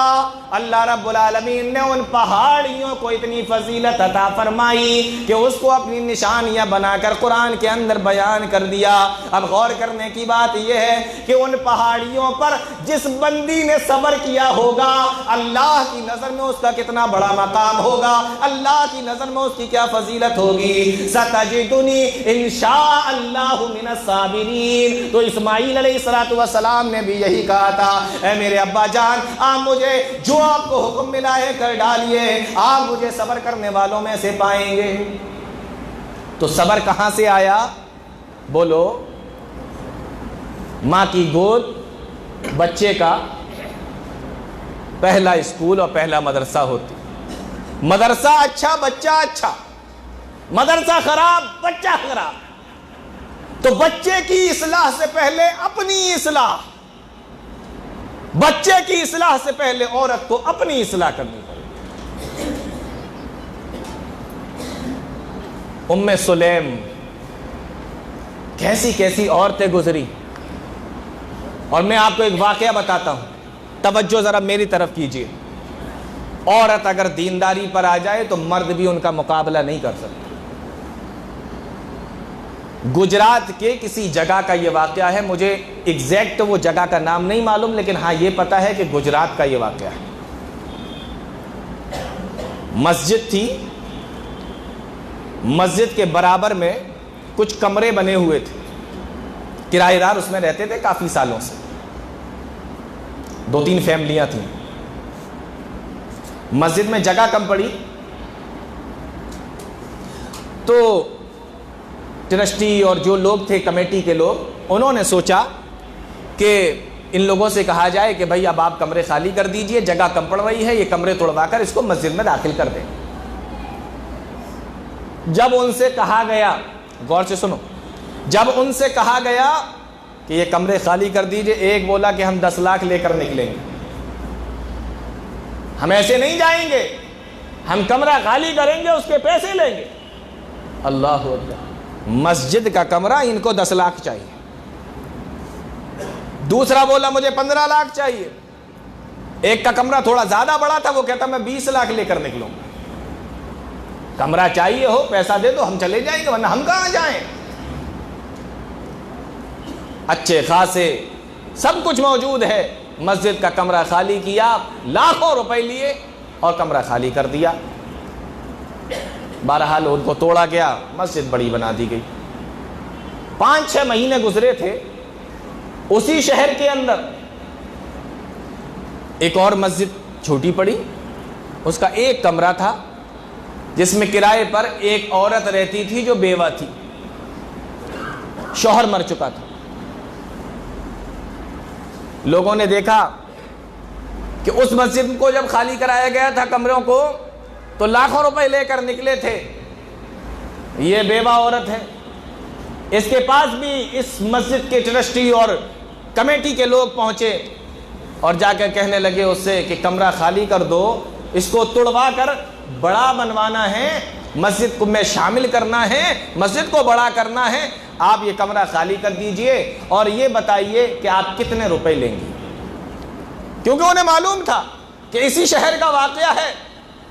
Speaker 1: اللہ رب العالمین نے ان پہاڑیوں کو اتنی فضیلت عطا فرمائی کہ اس کو اپنی نشانیاں بنا کر قرآن کے اندر بیان کر دیا۔ اب غور کرنے کی بات یہ ہے کہ ان پہاڑیوں پر جس بندی نے صبر کیا ہوگا، اللہ کی نظر میں اس کا کتنا بڑا مقام ہوگا، اللہ کی نظر میں اس کی کیا فضیلت ہوگی۔ ستجدنی انشاء اللہ من الصابرین، تو اسماعیل علیہ السلام نے بھی یہی کہا تھا، اے میرے ابا جان، آپ مجھے جو آپ کو حکم ملا ہے کر ڈالیے، آپ مجھے صبر کرنے والوں میں سے پائیں گے۔ تو صبر کہاں سے آیا؟ بولو، ماں کی گود بچے کا پہلا اسکول اور پہلا مدرسہ ہوتی، مدرسہ اچھا بچہ اچھا، مدرسہ خراب بچہ خراب۔ تو بچے کی اصلاح سے پہلے اپنی اصلاح، بچے کی اصلاح سے پہلے عورت کو اپنی اصلاح کرنی پڑے۔ ام سلیم کیسی کیسی عورتیں گزری، اور میں آپ کو ایک واقعہ بتاتا ہوں، توجہ ذرا میری طرف کیجیے۔ عورت اگر دینداری پر آ جائے تو مرد بھی ان کا مقابلہ نہیں کر سکتا۔ گجرات کے کسی جگہ کا یہ واقعہ ہے، مجھے ایگزیکٹ وہ جگہ کا نام نہیں معلوم، لیکن ہاں یہ پتا ہے کہ گجرات کا یہ واقعہ ہے۔ مسجد تھی، مسجد کے برابر میں کچھ کمرے بنے ہوئے تھے، کرایہ دار اس میں رہتے تھے کافی سالوں سے، 2-3 فیملیاں تھیں۔ مسجد میں جگہ کم پڑی تو ٹرسٹی اور جو لوگ تھے کمیٹی کے لوگ، انہوں نے سوچا کہ ان لوگوں سے کہا جائے کہ بھائی اب آپ کمرے خالی کر دیجئے، جگہ کم پڑ رہی ہے، یہ کمرے توڑوا کر اس کو مسجد میں داخل کر دیں۔ جب ان سے کہا گیا، غور سے سنو، جب ان سے کہا گیا کہ یہ کمرے خالی کر دیجئے، ایک بولا کہ ہم 10 لاکھ لے کر نکلیں گے، ہم ایسے نہیں جائیں گے، ہم کمرہ خالی کریں گے، اس کے پیسے لیں گے۔ اللہ اکبر، مسجد کا کمرہ ان کو 10 لاکھ چاہیے۔ دوسرا بولا مجھے 15 لاکھ چاہیے۔ ایک کا کمرہ تھوڑا زیادہ بڑا تھا، وہ کہتا میں 20 لاکھ لے کر نکلوں گا۔ کمرہ چاہیے ہو پیسہ دے دو، ہم چلے جائیں گے، ورنہ ہم کہاں جائیں۔ اچھے خاصے سب کچھ موجود ہے، مسجد کا کمرہ خالی کیا، لاکھوں روپے لیے اور کمرہ خالی کر دیا۔ بہرحال ان کو توڑا گیا، مسجد بڑی بنا دی گئی۔ 5-6 مہینے گزرے تھے، اسی شہر کے اندر ایک اور مسجد چھوٹی پڑی، اس کا ایک کمرہ تھا جس میں کرائے پر ایک عورت رہتی تھی جو بیوہ تھی، شوہر مر چکا تھا۔ لوگوں نے دیکھا کہ اس مسجد کو جب خالی کرایا گیا تھا کمروں کو تو لاکھوں روپے لے کر نکلے تھے، یہ بیوہ عورت ہے۔ اس کے پاس بھی اس مسجد کے ٹرسٹی اور کمیٹی کے لوگ پہنچے اور جا کر کہنے لگے اس سے کہ کمرہ خالی کر دو، اس کو توڑوا کر بڑا بنوانا ہے، مسجد کو میں شامل کرنا ہے، مسجد کو بڑا کرنا ہے، آپ یہ کمرہ خالی کر دیجئے اور یہ بتائیے کہ آپ کتنے روپے لیں گے۔ کیونکہ انہیں معلوم تھا کہ اسی شہر کا واقعہ ہے،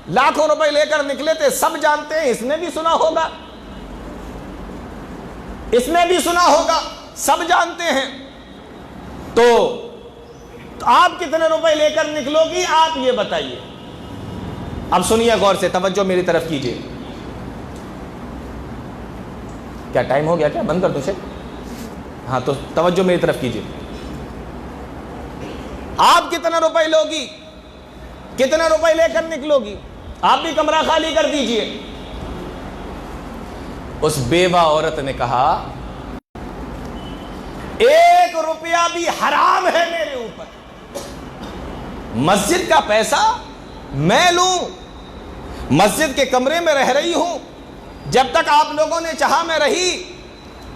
Speaker 1: لاکھوں روپے لے کر نکلے تھے، سب جانتے ہیں، اس نے بھی سنا ہوگا، اس نے بھی سنا ہوگا، سب جانتے ہیں۔ تو آپ کتنے روپے لے کر نکلو گی، آپ یہ بتائیے۔ اب سنیے غور سے، توجہ میری طرف کیجئے۔ کیا ٹائم ہو گیا؟ کیا بند کر دو شیخ؟ ہاں تو توجہ میری طرف کیجئے۔ آپ کتنے روپے لوگی، کتنے روپے لے کر نکلو گی؟ آپ بھی کمرہ خالی کر دیجئے۔ اس بیوہ عورت نے کہا 1 روپیہ بھی حرام ہے میرے اوپر، مسجد کا پیسہ میں لوں، مسجد کے کمرے میں رہ رہی ہوں، جب تک آپ لوگوں نے چاہا میں رہی،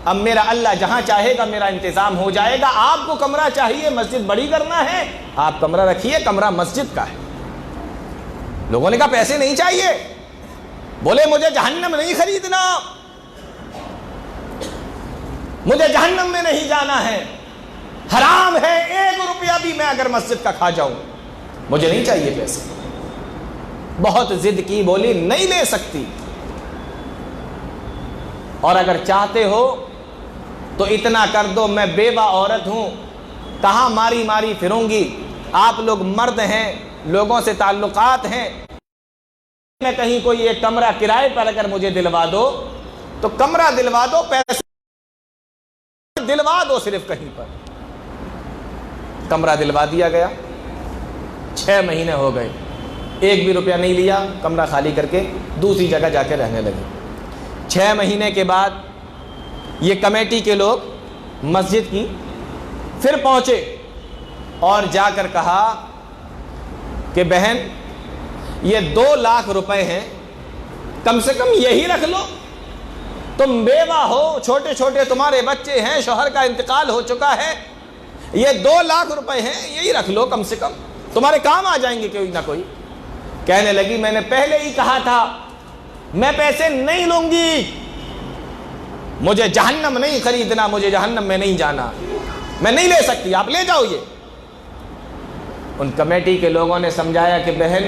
Speaker 1: اب میرا اللہ جہاں چاہے گا میرا انتظام ہو جائے گا۔ آپ کو کمرہ چاہیے، مسجد بڑی کرنا ہے، آپ کمرہ رکھیے، کمرہ مسجد کا ہے۔ لوگوں نے کہا پیسے نہیں چاہیے، بولے مجھے جہنم نہیں خریدنا، مجھے جہنم میں نہیں جانا ہے، حرام ہے 1 روپیہ بھی میں اگر مسجد کا کھا جاؤں، مجھے نہیں چاہیے پیسے۔ بہت ضد کی، بولی نہیں لے سکتی، اور اگر چاہتے ہو تو اتنا کر دو، میں بیوہ عورت ہوں، کہاں ماری ماری پھروں گی، آپ لوگ مرد ہیں، لوگوں سے تعلقات ہیں، میں کہیں کوئی ایک کمرہ کرائے پر اگر مجھے دلوا دو تو کمرہ دلوا دو، پیسے دلوا دو، صرف کہیں پر۔ کمرہ دلوا دیا گیا، 6 مہینے ہو گئے، 1 بھی روپیہ نہیں لیا، کمرہ خالی کر کے دوسری جگہ جا کے رہنے لگے۔ 6 مہینے کے بعد یہ کمیٹی کے لوگ مسجد کی پھر پہنچے اور جا کر کہا کہ بہن یہ 2 لاکھ روپے ہیں، کم سے کم یہی رکھ لو، تم بیوہ ہو، چھوٹے چھوٹے تمہارے بچے ہیں، شوہر کا انتقال ہو چکا ہے، یہ 2 لاکھ روپے ہیں، یہی رکھ لو، کم سے کم تمہارے کام آ جائیں گے کوئی نہ کوئی۔ کہنے لگی میں نے پہلے ہی کہا تھا میں پیسے نہیں لوں گی، مجھے جہنم نہیں خریدنا، مجھے جہنم میں نہیں جانا، میں نہیں لے سکتی، آپ لے جاؤ یہ۔ ان کمیٹی کے لوگوں نے سمجھایا کہ بہن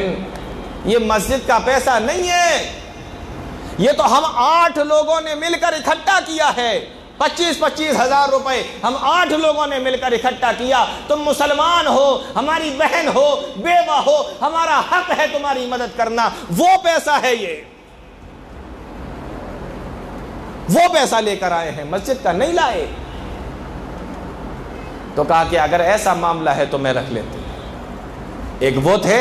Speaker 1: یہ مسجد کا پیسہ نہیں ہے، یہ تو ہم 8 لوگوں نے مل کر اکٹھا کیا ہے، 25-25 ہزار روپے ہم 8 لوگوں نے مل کر اکٹھا کیا، تم مسلمان ہو، ہماری بہن ہو، بیوہ ہو، ہمارا حق ہے تمہاری مدد کرنا، وہ پیسہ ہے یہ، وہ پیسہ لے کر آئے ہیں، مسجد کا نہیں لائے۔ تو کہا کہ اگر ایسا معاملہ ہے تو میں رکھ لیتے۔ ایک وہ تھے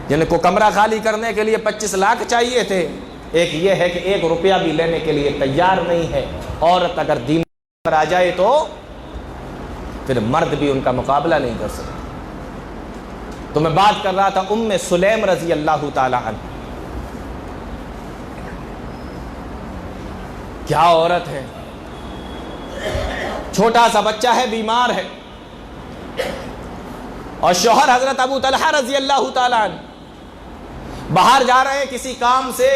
Speaker 1: جن کو کمرہ خالی کرنے کے لیے 25 لاکھ چاہیے تھے، ایک یہ ہے کہ 1 روپیہ بھی لینے کے لیے تیار نہیں ہے۔ عورت اگر دین پر آ جائے تو پھر مرد بھی ان کا مقابلہ نہیں کر سکتا۔ تو میں بات کر رہا تھا ام سلیم رضی اللہ تعالی عنہ، کیا عورت ہے، چھوٹا سا بچہ ہے، بیمار ہے، اور شوہر حضرت ابو طلحہ رضی اللہ تعالی عنہ باہر جا رہے ہیں کسی کام سے،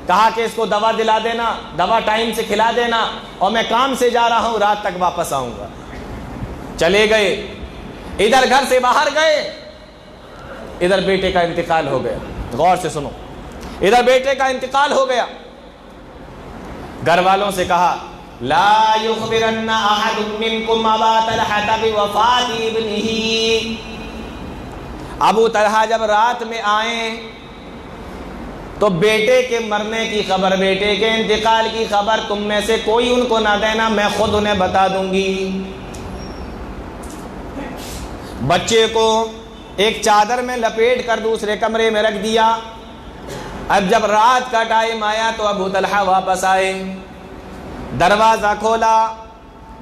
Speaker 1: کہا کہ اس کو دوا دلا دینا، دوا ٹائم سے کھلا دینا، اور میں کام سے جا رہا ہوں، رات تک واپس آؤں گا۔ چلے گئے، ادھر گھر سے باہر گئے، ادھر بیٹے کا انتقال ہو گیا۔ غور سے سنو، ادھر بیٹے کا انتقال ہو گیا، گھر والوں سے کہا لا یخبرن احد منکم ابا طلحہ بوفات ابنہ۔ ابو طلحہ جب رات میں آئیں تو بیٹے کے مرنے کی خبر، بیٹے کے انتقال کی خبر تم میں سے کوئی ان کو نہ دینا، میں خود انہیں بتا دوں گی۔ بچے کو ایک چادر میں لپیٹ کر دوسرے کمرے میں رکھ دیا۔ اب جب رات کا ٹائم آیا تو ابو طلحہ واپس آئے، دروازہ کھولا،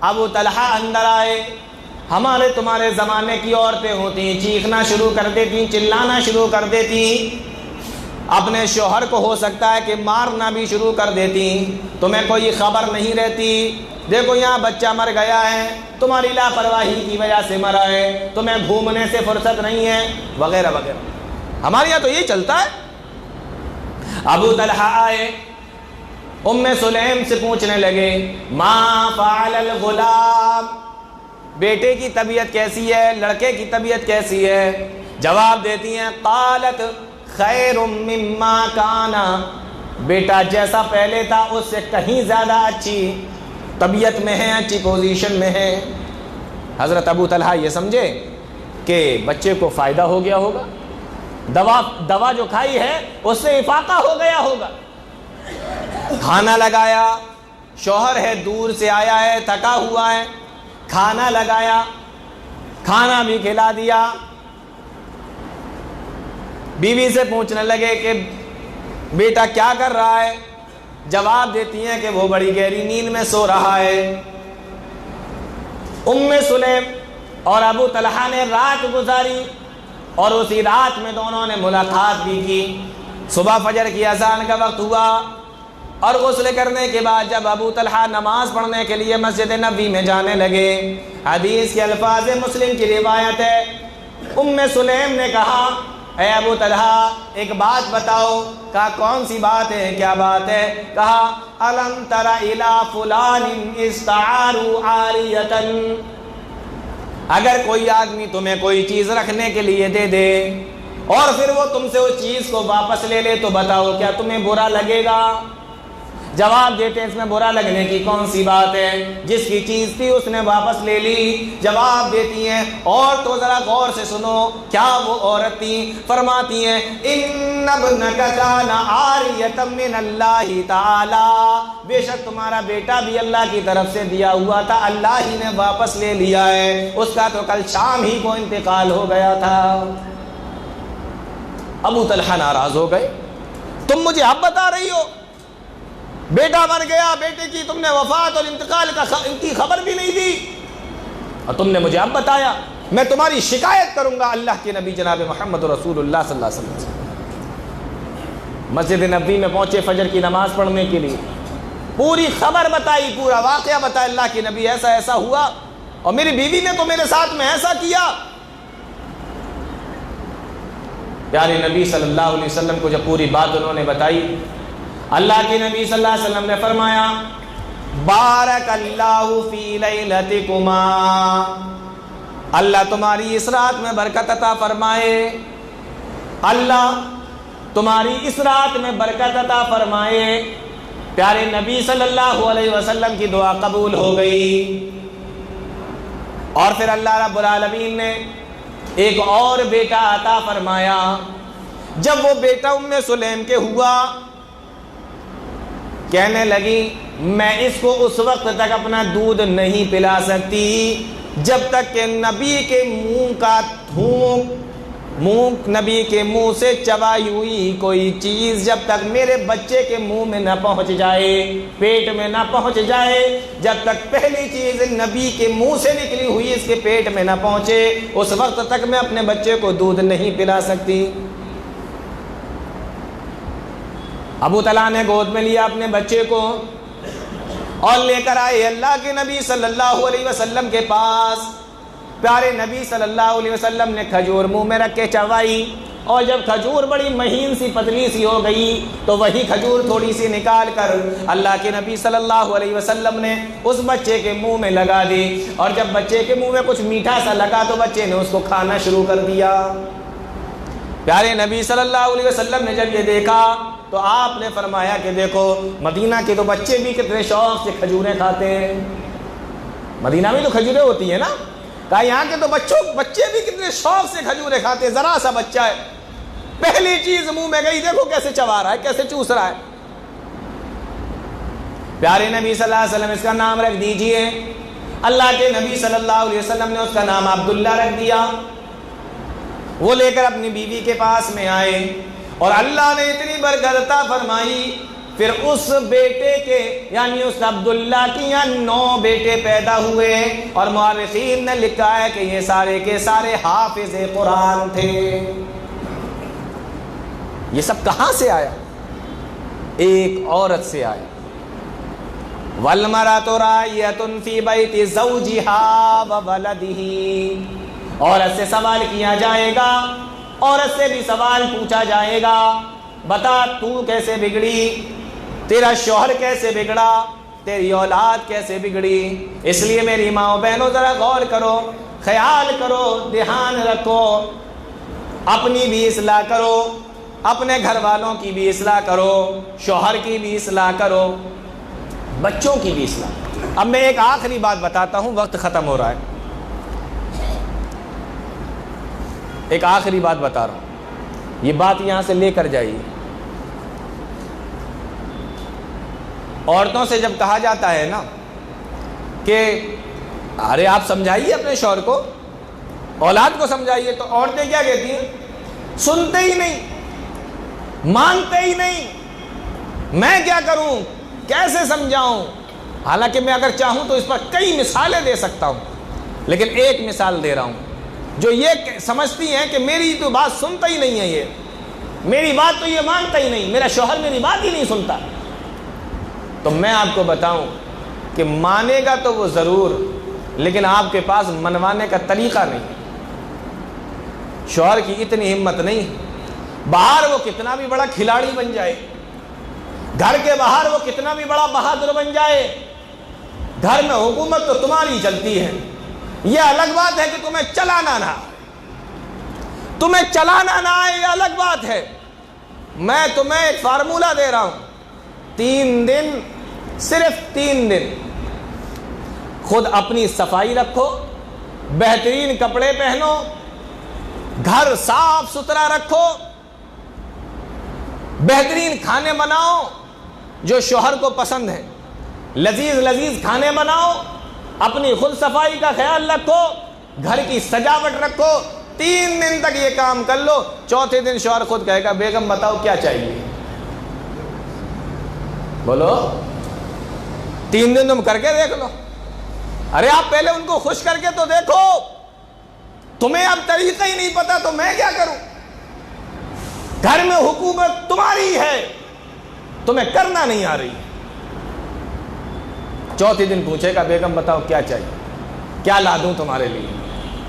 Speaker 1: ابو طلحہ اندر آئے۔ ہمارے تمہارے زمانے کی عورتیں ہوتی چیخنا شروع کر دیتی، چلانا شروع کر دیتی، اپنے شوہر کو ہو سکتا ہے کہ مارنا بھی شروع کر دیتی، تمہیں کوئی خبر نہیں رہتی، دیکھو یہاں بچہ مر گیا ہے، تمہاری لاپرواہی کی وجہ سے مرا ہے، تمہیں گھومنے سے فرصت نہیں ہے، وغیرہ وغیرہ۔ ہمارے یہاں تو یہ چلتا ہے۔ ابو طلحہ آئے، ام سلیم سے پوچھنے لگے ما فعل الغلام، بیٹے کی طبیعت کیسی ہے، لڑکے کی طبیعت کیسی ہے؟ جواب دیتی ہیں قالت خیر مما کانا، بیٹا جیسا پہلے تھا اس سے کہیں زیادہ اچھی طبیعت میں ہے، اچھی پوزیشن میں ہے۔ حضرت ابو طلحہ یہ سمجھے کہ بچے کو فائدہ ہو گیا ہوگا، دوا جو کھائی ہے اس سے افاقہ ہو گیا ہوگا۔ کھانا لگایا، شوہر ہے دور سے آیا ہے، تھکا ہوا ہے، کھانا لگایا، کھانا بھی کھلا دیا۔ بیوی سے پوچھنے لگے کہ بیٹا کیا کر رہا ہے؟ جواب دیتی ہیں کہ وہ بڑی گہری نیند میں سو رہا ہے۔ ام سلیم اور ابو طلحہ نے رات گزاری اور اسی رات میں دونوں نے ملاقات بھی کی۔ صبح فجر کی اذان کا وقت ہوا اور غسل کرنے کے بعد جب ابو طلحہ نماز پڑھنے کے لیے مسجد نبوی میں جانے لگے، حدیث کے الفاظ مسلم کی روایت ہے، ام سلیم نے کہا اے ابو طلحہ ایک بات بتاؤ۔ کہا کون سی بات ہے، کیا بات ہے؟ کہا الم تر الی فلان استعاروا عاریۃ، اگر کوئی آدمی تمہیں کوئی چیز رکھنے کے لیے دے دے اور پھر وہ تم سے اس چیز کو واپس لے لے تو بتاؤ کیا تمہیں برا لگے گا؟ جواب دیتے ہیں اس میں برا لگنے کی کون سی بات ہے، جس کی چیز تھی اس نے واپس لے لی۔ جواب دیتی ہیں اور تو ذرا غور سے سنو کیا وہ عورت تھی؟ فرماتی ہیں ان ابنک کان عاریۃ من اللہ تعالی، بے شک تمہارا بیٹا بھی اللہ کی طرف سے دیا ہوا تھا، اللہ ہی نے واپس لے لیا ہے، اس کا تو کل شام ہی کو انتقال ہو گیا تھا۔ ابو طلحہ ناراض ہو گئے، تم مجھے اب بتا رہی ہو بیٹا مر گیا، بیٹے کی تم نے وفات اور انتقال کی خبر بھی نہیں دی اور تم نے مجھے اب بتایا، میں تمہاری شکایت کروں گا اللہ کے نبی جناب محمد رسول اللہ صلی اللہ علیہ وسلم سے۔ مسجد نبوی میں پہنچے فجر کی نماز پڑھنے کے لیے، پوری خبر بتائی، پورا واقعہ بتایا، اللہ کے نبی ایسا ایسا ہوا اور میری بیوی نے تو میرے ساتھ میں ایسا کیا۔ پیارے نبی صلی اللہ علیہ وسلم کو جب پوری بات انہوں نے بتائی، اللہ کے نبی صلی اللہ علیہ وسلم نے فرمایا بارک اللہ فی لیلتکما، اللہ تمہاری اس رات میں برکت عطا فرمائے، اللہ تمہاری اس رات میں برکت عطا فرمائے۔ پیارے نبی صلی اللہ علیہ وسلم کی دعا قبول ہو گئی اور پھر اللہ رب العالمین نے ایک اور بیٹا عطا فرمایا۔ جب وہ بیٹا ام سلیم کے ہوا، کہنے لگی میں اس کو اس وقت تک اپنا دودھ نہیں پلا سکتی جب تک کہ نبی کے منہ کا نبی کے منہ سے چبائی ہوئی کوئی چیز جب تک میرے بچے کے منہ میں نہ پہنچ جائے، پیٹ میں نہ پہنچ جائے، جب تک پہلی چیز نبی کے منہ سے نکلی ہوئی اس کے پیٹ میں نہ پہنچے، اس وقت تک میں اپنے بچے کو دودھ نہیں پلا سکتی۔ ابو طلحہ نے گود میں لیا اپنے بچے کو اور لے کر آئے اللہ کے نبی صلی اللہ علیہ وسلم کے پاس۔ پیارے نبی صلی اللہ علیہ وسلم نے کھجور منہ میں رکھ کے چبائی اور جب کھجور بڑی مہین سی پتلی سی ہو گئی تو وہی کھجور تھوڑی سی نکال کر اللہ کے نبی صلی اللہ علیہ وسلم نے اس بچے کے منہ میں لگا دی اور جب بچے کے منہ میں کچھ میٹھا سا لگا تو بچے نے اس کو کھانا شروع کر دیا۔ پیارے نبی صلی اللہ علیہ وسلم نے جب یہ دیکھا تو آپ نے فرمایا کہ دیکھو مدینہ کے تو بچے بھی کتنے شوق سے کھجوریں کھاتے ہیں، مدینہ میں تو کھجوریں ہوتی ہیں نا، کہا یہاں کے تو بچے بھی کتنے شوق سے کھجوریں کھاتے ہیں، ذرا سا بچہ ہے پہلی چیز منہ میں گئی، دیکھو کیسے چبا رہا ہے، کیسے چوس رہا ہے۔ پیارے نبی صلی اللہ علیہ وسلم اس کا نام رکھ دیجئے۔ اللہ کے نبی صلی اللہ علیہ وسلم نے اس کا نام عبداللہ رکھ دیا۔ وہ لے کر اپنی بیوی کے پاس میں آئے اور اللہ نے اتنی برکت عطا فرمائی، پھر اس بیٹے کے یعنی اس عبداللہ کی 9 بیٹے پیدا ہوئے، اور مورخین نے لکھا ہے کہ یہ سارے کے سارے حافظ قرآن تھے۔ یہ سب کہاں سے آیا؟ ایک عورت سے آیا۔ وَالْمَرَأَةُ رَاعِيَةٌ فِي بَيْتِ زَوْجِهَا وَوَلَدِهِ، عورت سے سوال کیا جائے گا، عورت سے بھی سوال پوچھا جائے گا، بتا تو کیسے بگڑی، تیرا شوہر کیسے بگڑا، تیری اولاد کیسے بگڑی۔ اس لیے میری ماں و بہنوں ذرا غور کرو، خیال کرو، دھیان رکھو، اپنی بھی اصلاح کرو، اپنے گھر والوں کی بھی اصلاح کرو، شوہر کی بھی اصلاح کرو، بچوں کی بھی اصلاح۔ اب میں ایک آخری بات بتاتا ہوں، وقت ختم ہو رہا ہے، ایک آخری بات بتا رہا ہوں، یہ بات یہاں سے لے کر جائیے۔ عورتوں سے جب کہا جاتا ہے نا کہ ارے آپ سمجھائیے اپنے شوہر کو، اولاد کو سمجھائیے، تو عورتیں کیا کہتی ہیں؟ سنتے ہی نہیں، مانتے ہی نہیں، میں کیا کروں، کیسے سمجھاؤں؟ حالانکہ میں اگر چاہوں تو اس پر کئی مثالیں دے سکتا ہوں، لیکن ایک مثال دے رہا ہوں جو یہ سمجھتی ہیں کہ میری تو بات سنتا ہی نہیں ہے، یہ میری بات تو یہ مانتا ہی نہیں، میرا شوہر میری بات ہی نہیں سنتا۔ تو میں آپ کو بتاؤں کہ مانے گا تو وہ ضرور، لیکن آپ کے پاس منوانے کا طریقہ نہیں۔ شوہر کی اتنی ہمت نہیں، باہر وہ کتنا بھی بڑا کھلاڑی بن جائے، گھر کے باہر وہ کتنا بھی بڑا بہادر بن جائے، گھر میں حکومت تو تمہاری چلتی ہے۔ یہ الگ بات ہے کہ تمہیں چلانا نہ آئے، تمہیں چلانا نہ آئے، یہ الگ بات ہے۔ میں تمہیں ایک فارمولہ دے رہا ہوں، 3 دن، صرف 3 دن خود اپنی صفائی رکھو، بہترین کپڑے پہنو، گھر صاف ستھرا رکھو، بہترین کھانے بناؤ جو شوہر کو پسند ہے، لذیذ لذیذ کھانے بناؤ، اپنی خود صفائی کا خیال رکھو، گھر کی سجاوٹ رکھو۔ 3 دن تک یہ کام کر لو، چوتھے دن شوہر خود کہے گا بیگم بتاؤ کیا چاہیے، بولو۔ 3 دن تم کر کے دیکھ لو۔ ارے آپ پہلے ان کو خوش کر کے تو دیکھو، تمہیں اب طریقہ ہی نہیں پتا تو میں کیا کروں؟ گھر میں حکومت تمہاری ہے، تمہیں کرنا نہیں آ رہی۔ چوتھے دن پوچھے گا بیگم بتاؤ کیا چاہیے، کیا لا دوں تمہارے لیے،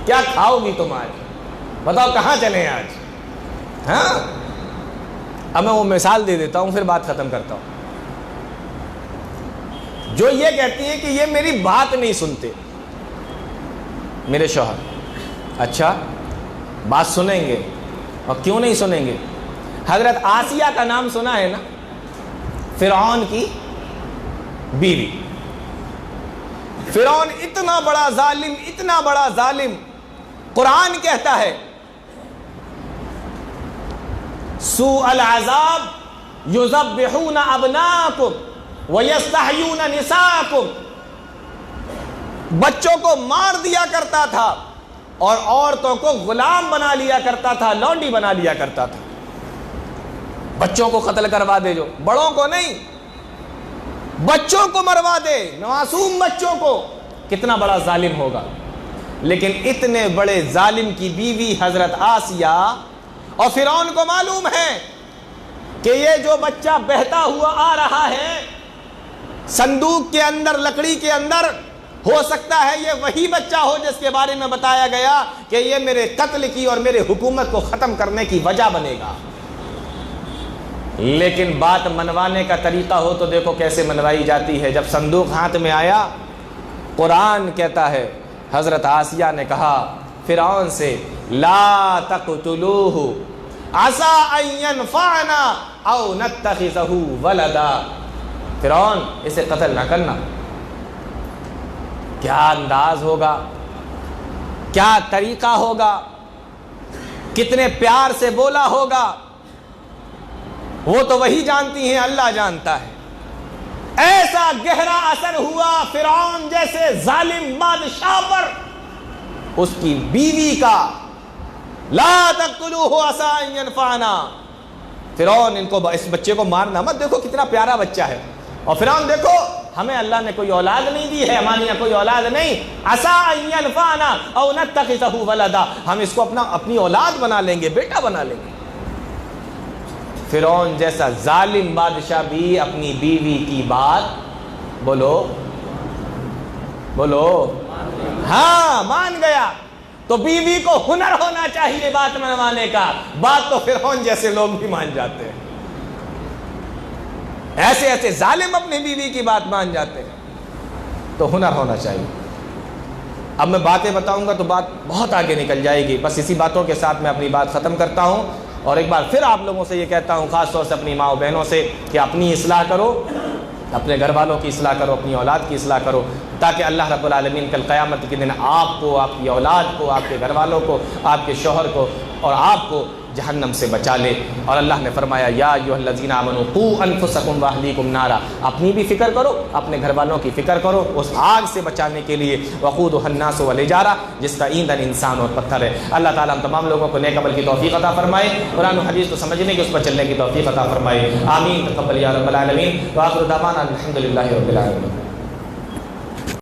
Speaker 1: کیا کھاؤ گی تم آج، بتاؤ کہاں چلیں آج۔ ہاں اب میں وہ مثال دے دیتا ہوں، پھر بات ختم کرتا ہوں۔ جو یہ کہتی ہے کہ یہ میری بات نہیں سنتے میرے شوہر، اچھا بات سنیں گے، اور کیوں نہیں سنیں گے؟ حضرت آسیہ کا نام سنا ہے نا، فرعون کی بیوی۔ فرعون اتنا بڑا ظالم، اتنا بڑا ظالم، قرآن کہتا ہے سوء العذاب یذبحون ابناءکم وَيَسْتَحْيُونَ نِسَاءَكُمْ، بچوں کو مار دیا کرتا تھا اور عورتوں کو غلام بنا لیا کرتا تھا، لونڈی بنا لیا کرتا تھا۔ بچوں کو قتل کروا دے، جو بڑوں کو نہیں، بچوں کو مروا دے، معصوم بچوں کو، کتنا بڑا ظالم ہوگا۔ لیکن اتنے بڑے ظالم کی بیوی حضرت آسیہ، اور فرعون کو معلوم ہے کہ یہ جو بچہ بہتا ہوا آ رہا ہے صندوق کے اندر، لکڑی کے اندر، ہو سکتا ہے یہ وہی بچہ ہو جس کے بارے میں بتایا گیا کہ یہ میرے قتل کی اور میرے حکومت کو ختم کرنے کی وجہ بنے گا۔ لیکن بات منوانے کا طریقہ ہو تو دیکھو کیسے منوائی جاتی ہے۔ جب صندوق ہاتھ میں آیا، قرآن کہتا ہے حضرت آسیہ نے کہا فرعون سے لا تقتلوہ عسى ان ينفعنا او نتخذه ولدا، فرعون اسے قتل نہ کرنا۔ کیا انداز ہوگا، کیا طریقہ ہوگا، کتنے پیار سے بولا ہوگا وہ تو وہی جانتی ہیں، اللہ جانتا ہے۔ ایسا گہرا اثر ہوا فرعون جیسے ظالم بادشاہ پر اس کی بیوی کا، لا تقتلوہ عسیٰ ان ینفعنا۔ فرعون اس بچے کو مارنا مت، دیکھو کتنا پیارا بچہ ہے، اور فرعون دیکھو ہمیں اللہ نے کوئی اولاد نہیں دی ہے، ہمارے یہاں کوئی اولاد نہیں، عسیٰ ان ینفعنا او نتخذہ ولدا، ہم اس کو اپنی اولاد بنا لیں گے، بیٹا بنا لیں گے۔ فرعون جیسا ظالم بادشاہ بھی اپنی بیوی کی بات بولو ہاں مان گیا۔ تو بیوی کو ہنر ہونا چاہیے بات منوانے کا، بات تو فرعون جیسے لوگ بھی مان جاتے ہیں، ایسے ظالم اپنی بیوی کی بات مان جاتے ہیں، تو ہنر ہونا چاہیے۔ اب میں باتیں بتاؤں گا تو بات بہت آگے نکل جائے گی، بس اسی باتوں کے ساتھ میں اپنی بات ختم کرتا ہوں، اور ایک بار پھر آپ لوگوں سے یہ کہتا ہوں، خاص طور سے اپنی ماں و بہنوں سے، کہ اپنی اصلاح کرو، اپنے گھر والوں کی اصلاح کرو، اپنی اولاد کی اصلاح کرو، تاکہ اللہ رب العالمین کل قیامت کے دن آپ کو، آپ کی اولاد کو، آپ کے گھر والوں کو، آپ کے شوہر کو اور آپ کو جہنم سے بچا لے۔ اور اللہ نے فرمایا یا ایھا الذین آمنوا قوا انفسکم واہلیکم نارا، اپنی بھی فکر کرو، اپنے گھر والوں کی فکر کرو اس آگ سے بچانے کے لیے، وقودھا الناس والحجارہ، جس کا ایندھن انسان اور پتھر ہے۔ اللہ تعالیٰ ہم تمام لوگوں کو نیک عمل کی توفیق عطا فرمائے، قرآن و حدیث کو سمجھنے کی، اس پر چلنے کی توفیق عطا فرمائے، آمین تقبل یا رب العالمین، وآخر دعوانا الحمد للہ رب العالمین۔